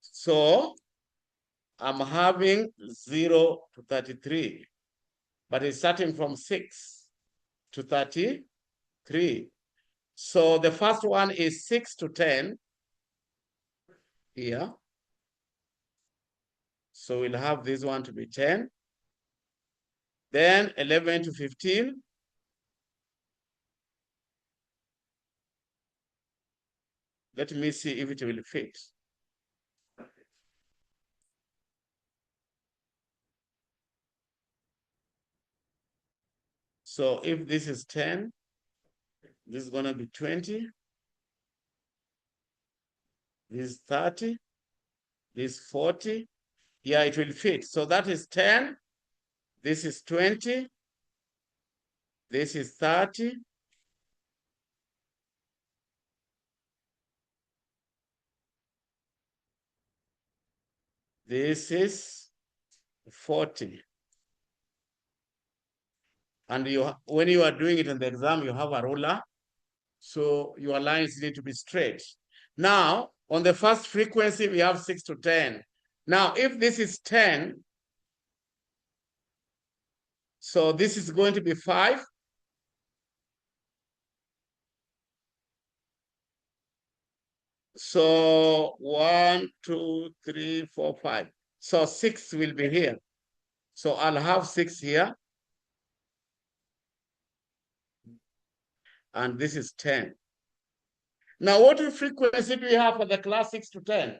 So I'm having 0 to 33, but it's starting from 6 to 33. So the first one is 6 to 10 here. So we'll have this one to be 10. Then 11 to 15. Let me see if it will fit. So if this is 10, this is going to be 20. This is 30. This is 40. Yeah, it will fit. So that is 10. This is 20. This is 30. This is 40. And when you are doing it in the exam, you have a ruler. So your lines need to be straight. Now, on the first frequency, we have 6 to 10. Now, if this is 10, so this is going to be 5. So 1, 2, 3, 4, 5. So 6 will be here. So I'll have 6 here. And this is 10. Now, what frequency do you have for the class 6 to 10?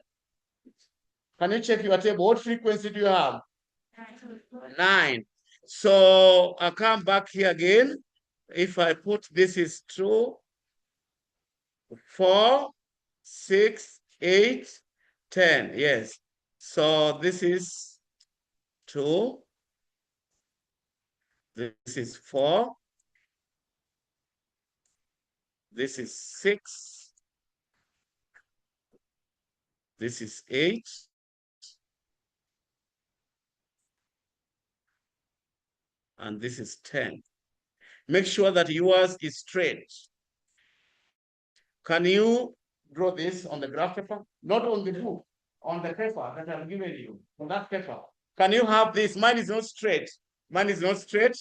Can you check your table? What frequency do you have? 9. So I'll come back here again. If I put this is 2, 4, 6, 8, 10. Yes. So this is 2. This is 4. This is 6. This is 8. And this is 10. Make sure that yours is straight. Can you draw this on the graph paper? Not on the book, on the paper that I've given you, on that paper. Can you have this? Mine is not straight. Mine is not straight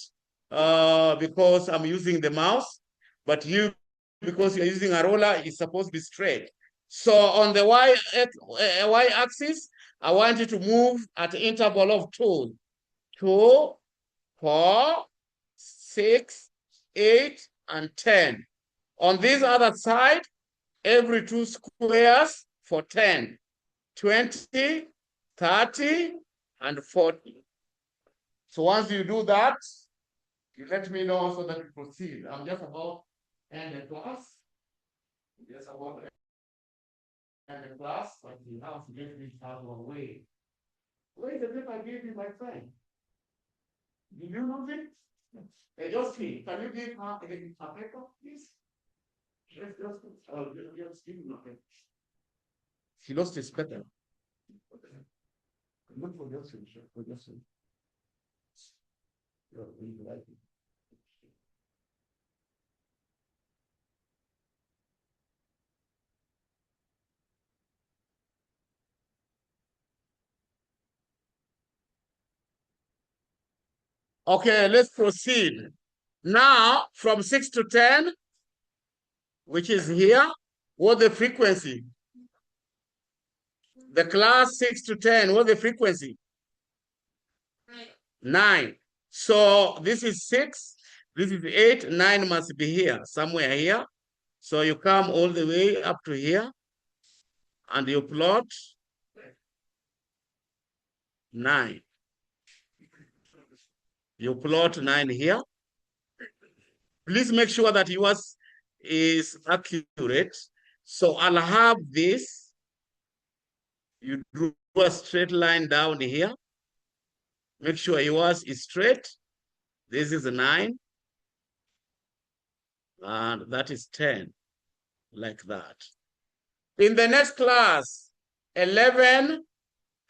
because I'm using the mouse, but you, because you're using a roller, it's supposed to be straight. So on the y-axis, I want you to move at an interval of 2. 2, 4, 6, 8, and 10. On this other side, every 2 squares for 10, 20, 30, and 40. So once you do that, you let me know so that we proceed. I'm just about to end the class. Just about to end the class, but you have to get this out of the way. Where is the paper I gave you, my friend? Did you know it? Hey, Josephine, can you give her a paper, please? She lost his paper. Look for Josephine. For Josephine. Okay, let's proceed. Now, from 6 to 10, which is here, what's the frequency? The class 6 to 10, what's the frequency? 9. So this is 6, this is 8, 9 must be here, somewhere here. So you come all the way up to here, and you plot 9. You plot 9 here. Please make sure that yours is accurate. So I'll have this. You draw a straight line down here. Make sure yours is straight. This is 9. And that is 10, like that. In the next class, 11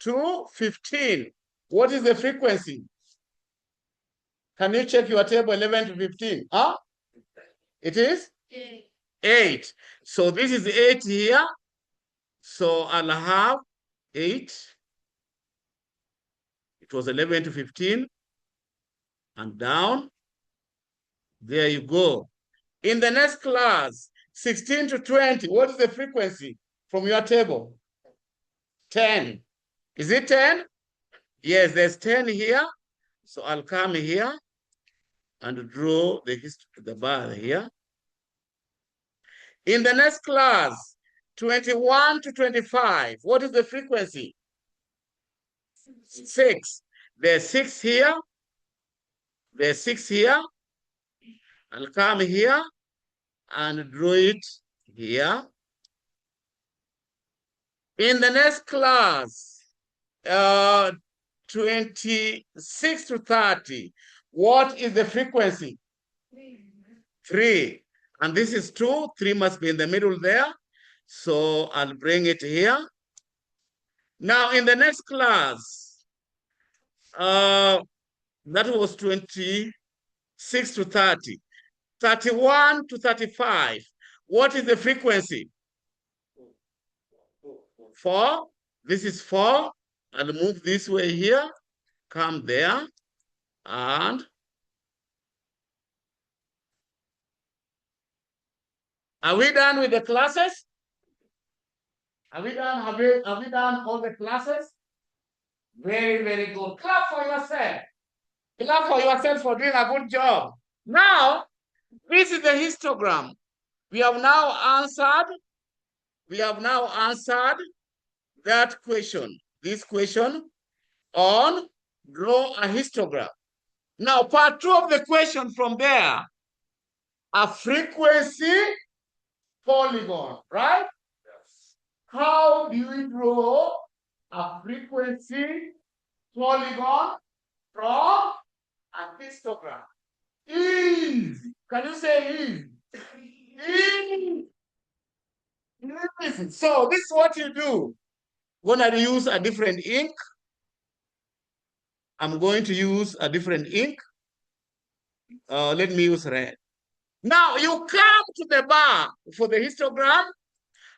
to 15. What is the frequency? Can you check your table, 11 to 15? Huh? It is? 8. So this is 8 here. So I'll have 8. It was 11 to 15. And down. There you go. In the next class, 16 to 20. What is the frequency from your table? 10. Is it 10? Yes, there's 10 here. So I'll come here and draw the bar here. In the next class, 21 to 25, what is the frequency? 6. There's 6 here. There's 6 here. I'll come here and draw it here. In the next class, 26 to 30, what is the frequency? 3. And this is 2. 3 must be in the middle there. So I'll bring it here. Now, in the next class, that was 26 to 30, 31 to 35. What is the frequency? 4. This is 4. I'll move this way here, come there, and are we done with the classes? Are we done? Have we done all the classes? Very, very good. Clap for yourself. Clap for yourself for doing a good job. Now, this is the histogram. We have now answered that question, this question on draw a histogram. Now, part 2 of the question from there, a frequency polygon, right? Yes. How do you draw a frequency polygon from a histogram? Easy. Can you say easy? Easy. Easy. So this is what you do. I'm going to use a different ink. I'm going to use a different ink. Let me use red. Now you come to the bar for the histogram,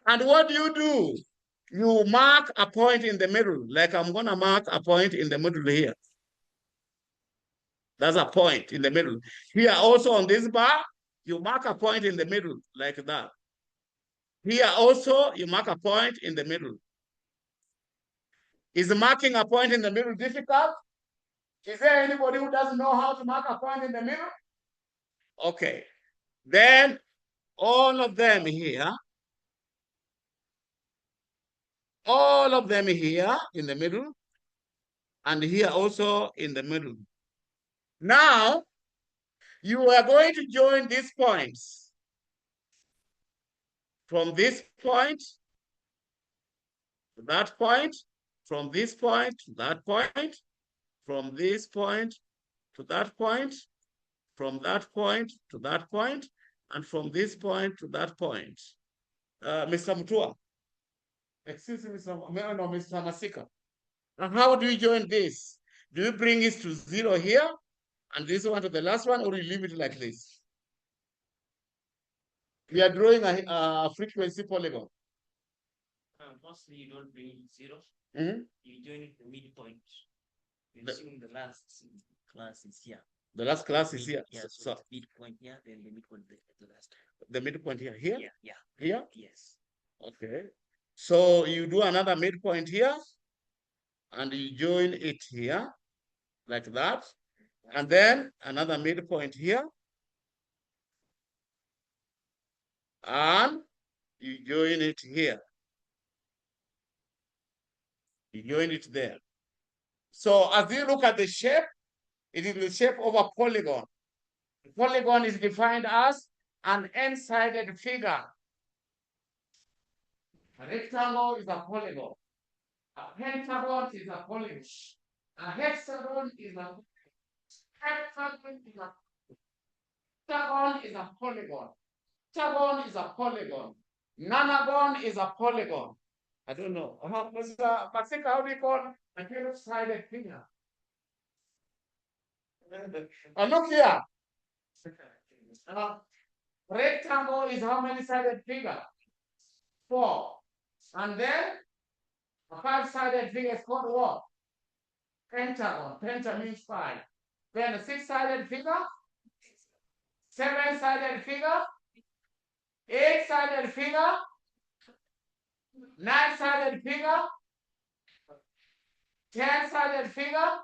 and what do? You mark a point in the middle, like I'm going to mark a point in the middle here. That's a point in the middle. Here also on this bar, you mark a point in the middle, like that. Here also, you mark a point in the middle. Is marking a point in the middle difficult? Is there anybody who doesn't know how to mark a point in the middle? Okay. Then all of them here in the middle, and here also in the middle. Now, you are going to join these points. From this point to that point, from this point to that point, from this point to that point, from that point to that point, and from this point to that point. Mr. Mutua, excuse me, Mr. Masika. And how do you join this? Do you bring it to 0 here, and this one to the last one, or you leave it like this? We are drawing a frequency polygon. Mostly you don't bring 0. Mm-hmm. You join it the midpoint. You assume the last class is here. The last class is here. Yeah, so midpoint here, then the midpoint the last. The midpoint here? Here? Yeah. Here? Yes. Okay. So you do another midpoint here, and you join it here, like that. And then another midpoint here. And you join it here. You join it there. So as you look at the shape, it is the shape of a polygon. The polygon is defined as an n-sided figure. A rectangle is a polygon. A pentagon is a polygon. A hexagon is a hexagon is a hexagon is a polygon. Hexagon is a polygon. Nonagon is a polygon. I don't know. Mr. Masika, how do you call a 12-sided figure? Look here. Rectangle is how many sided figure? 4. And then a 5-sided figure is called what? Pentagon. Penta means 5. Then a 6-sided figure? 7-sided figure? 8-sided figure? 9-sided figure? 10-sided figure?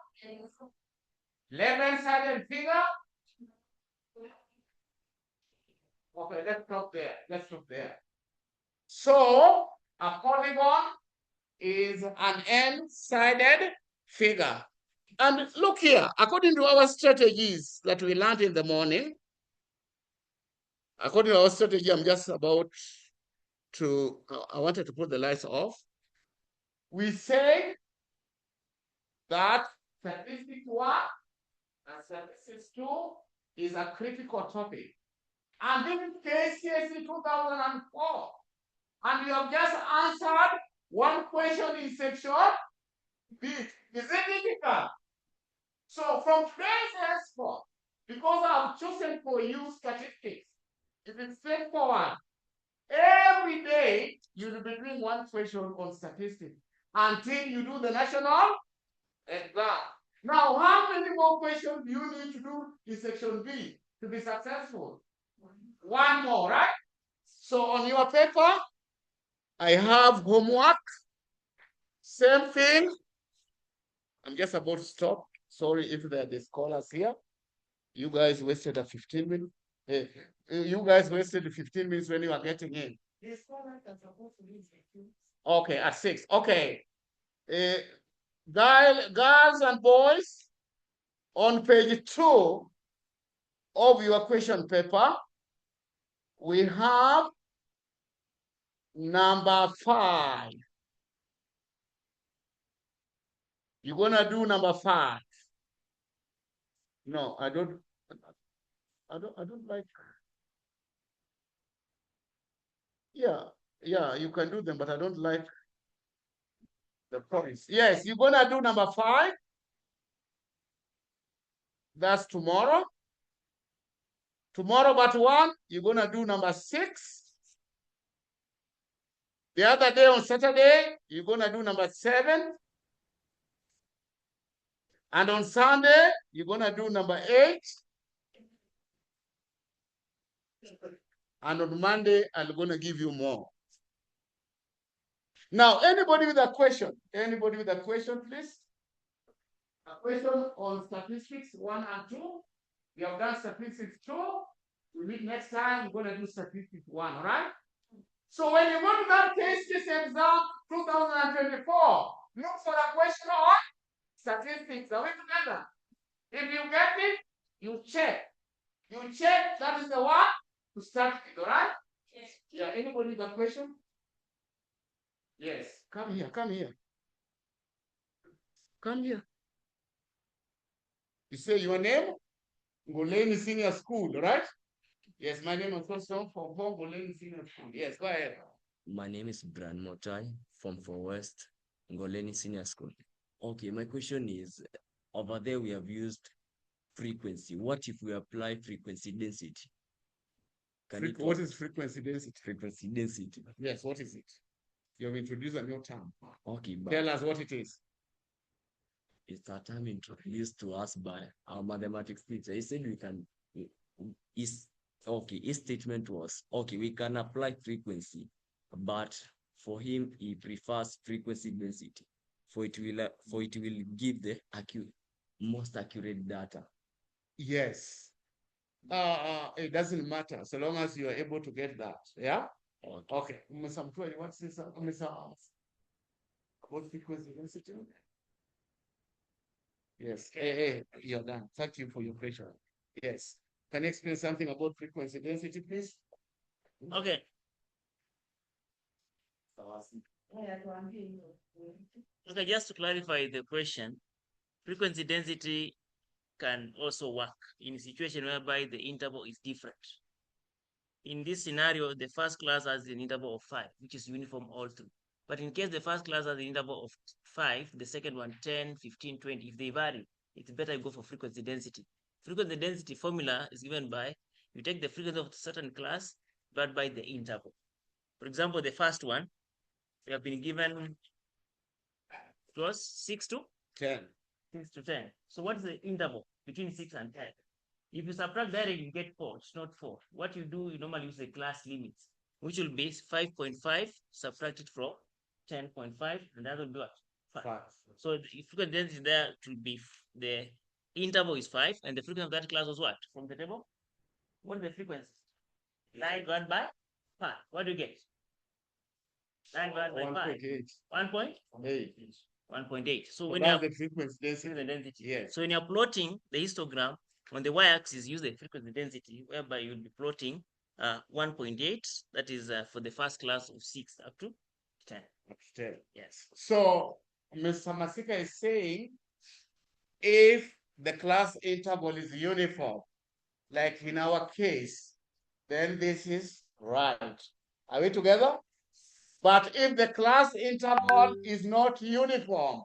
11-sided figure? Okay, let's stop there. So a polygon is an n-sided figure. And look here, according to our strategies that we learned in the morning, according to our strategy, I'm just about to, I wanted to put the lights off. We say that statistics 1 and statistics 2 is a critical topic. And this is KCSE 2004. And you have just answered One question in section B. Is it difficult? So from today's henceforth, because I've chosen for you statistics, it is straightforward. Every day you will be doing one question on statistics until you do the national exam. Now, how many more questions do you need to do in section B to be successful? One more, right? So on your paper, I have homework. Same thing. I'm just about to stop. Sorry if there are the scholars here. You guys wasted a 15 minutes. You guys wasted 15 minutes when you are getting in. The scholars are supposed to leave at 2. Okay, at 6. Okay. Girls and boys, on page 2 of your question paper, we have number 5. You're gonna do number 5. No, I don't like. Yeah, you can do them, but I don't like the points. Yes, you're gonna do number 5. That's tomorrow. Tomorrow, but 1, you're gonna do number 6. The other day on Saturday, you're gonna do number 7. And on Sunday, you're gonna do number 8. And on Monday, I'm gonna give you more. Now, anybody with a question? Anybody with a question, please? A question on statistics 1 and 2. We have done statistics 2. We meet next time, we're gonna do statistics 1, all right? So when you go to that KCS exam 2024, look for a question on statistics. Are we together? If you get it, you check. You check, that is the one to start with, all right? Yes. Yeah, anybody with a question? Yes, come here, come here. Come here. You say your name? Ngoleni Senior School, right? Yes, my name is Constant from Ngoleni Senior School. Yes, go ahead. My name is Bran Motai from For West, Ngoleni Senior School. Okay, my question is, over there we have used frequency. What if we apply frequency density? What is frequency density? Frequency density. Yes, what is it? You have introduced a new term. Okay, but Tell us what it is. it's a term introduced to us by our mathematics teacher. He said we can, his statement was, okay, we can apply frequency, but for him, he prefers frequency density. For it will give the most accurate data. Yes. It doesn't matter so long as you are able to get that. Yeah? Okay. Mr. Mtua, you want to say something? About frequency density? Yes. Hey, you're done. Thank you for your question. Yes. Can you explain something about frequency density, please? Okay. Okay, just to clarify the question, frequency density can also work in a situation whereby the interval is different. In this scenario, the first class has an interval of 5, which is uniform all through. But in case the first class has an interval of 5, the second one 10, 15, 20, if they vary, it's better you go for frequency density. Frequency density formula is given by, you take the frequency of a certain class divided by the interval. For example, the first one, we have been given, it was 6 to 10. 6 to 10. So what's the interval between 6 and 10? If you subtract that, you get 4. It's not 4. What you do, you normally use the class limits, which will be 5.5 subtracted from 10.5, and that will be what? 5. So the frequency density there will be, the interval is 5, and the frequency of that class was what? From the table? What is the frequency? 9 divided by 5. What do you get? 9 divided by 5. 1.8. 1.8. So when you have the frequency density. Yes. So when you're plotting the histogram, on the y-axis, use the frequency density, whereby you'll be plotting 1.8. That is for the first class of 6 up to 10. Up to 10. Yes. So Mr. Masika is saying, if the class interval is uniform, like in our case, then this is right. Are we together? But if the class interval is not uniform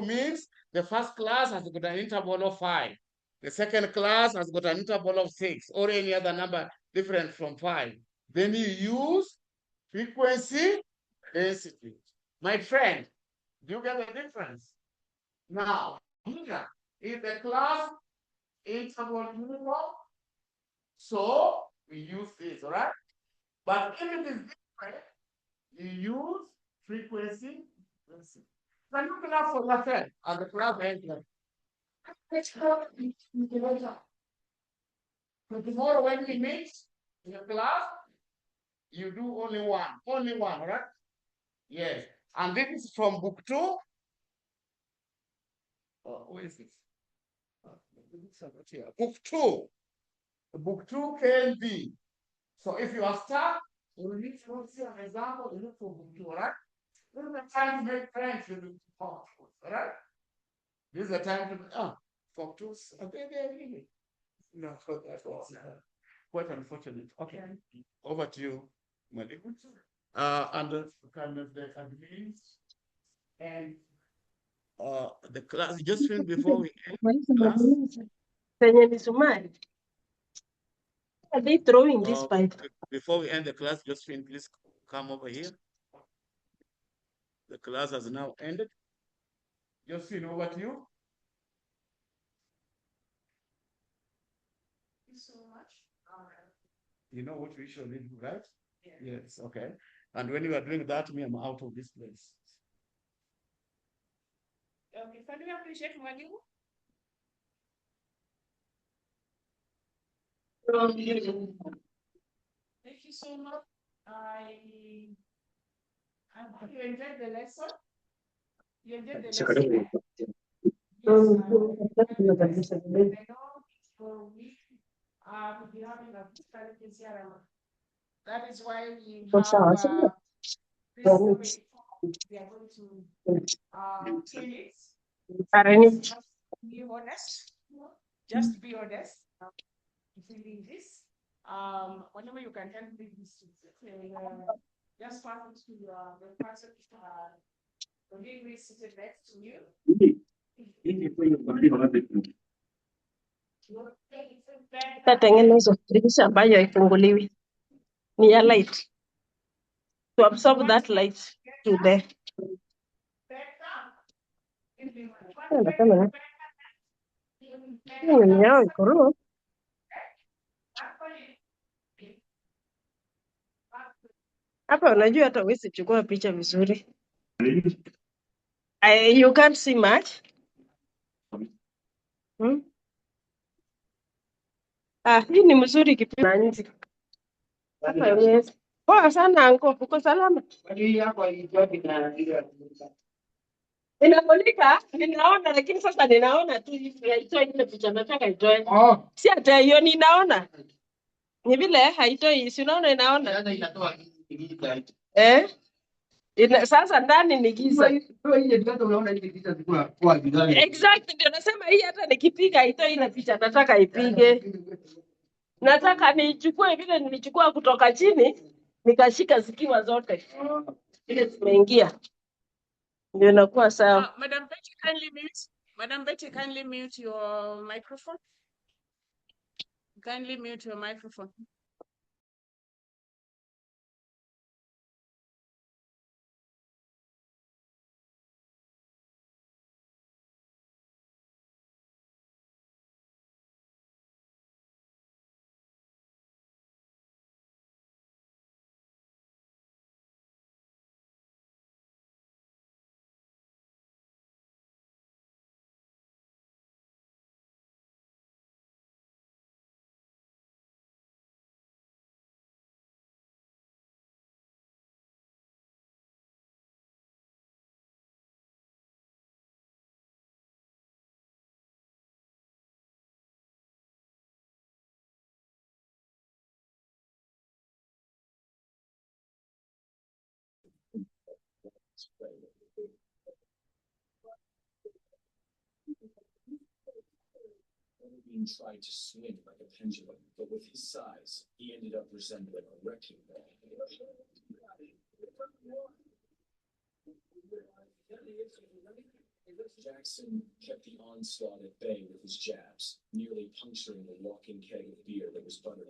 means the first class has got an interval of 5. The second class has got an interval of 6 or any other number different from 5. Then you use frequency density. My friend, do you get the difference? Now, here, if the class interval uniform, so we use this, all right? But if it is different, you use frequency density. Can you clap for yourself and the class ends? So tomorrow when we meet in the class, you do only one, right? Yes. And this is from book 2. Where is this? Book 2. Book 2 can be. So if you are stuck, you need to see an example, you look for book 2, right? This is the time to make friends with the all right? This is the time to for 2. Okay, no, that was quite unfortunate. Okay, over to you, Malik. And the kind of the admins and the class just finished before we end class. Penye misumari. Are they throwing this pipe? Before we end the class, Josephine, please come over here. The class has now ended. Josephine, over to you. Thank you so much. You know what we usually do, right? Yeah. Yes, okay. And when you are doing that, me, I'm out of this place. Okay, can you appreciate mwalimu? Thank you so much. I hope you enjoyed the lesson. You enjoyed the lesson. Yes, I know for week we'll be having a challenges here. That is why we have this we are going to train it. Just be honest. Just be honest. Feeling this. Whenever you can help me this, just pass it to the person who is seated next to you. Tatengenezwa dirisha ambayo haifunguliwi ni ya light to absorb that light to the yao iko hapa. Unajua hata huwezi chukua picha vizuri. You can't see much. Hii ni mzuri kipindi nje. Hapa yes. Poa sana anko, uko salama? Inamulika, ninaona lakini sasa ninaona tu haitoi ile picha nataka itoe. Si hata hiyo ninaona. Ni vile haitoi, si unaona inaona. Sasa ndani ni giza. Exactly, ndio nasema hii hata nikipiga haitoi ile picha nataka ipige. Nataka nichukue vile nilichukua kutoka chini nikashika zikiwa zote. Ile zimeingia. Ndio inakuwa sawa. Madam Betty, kindly mute. Madam Betty, kindly mute your microphone. Kindly mute your microphone. Being tried to swing like a pendulum, but with his size, he ended up resembling a wrecking ball. Jackson kept the onslaught at bay with his jabs, nearly puncturing the walking keg of beer that was buttered.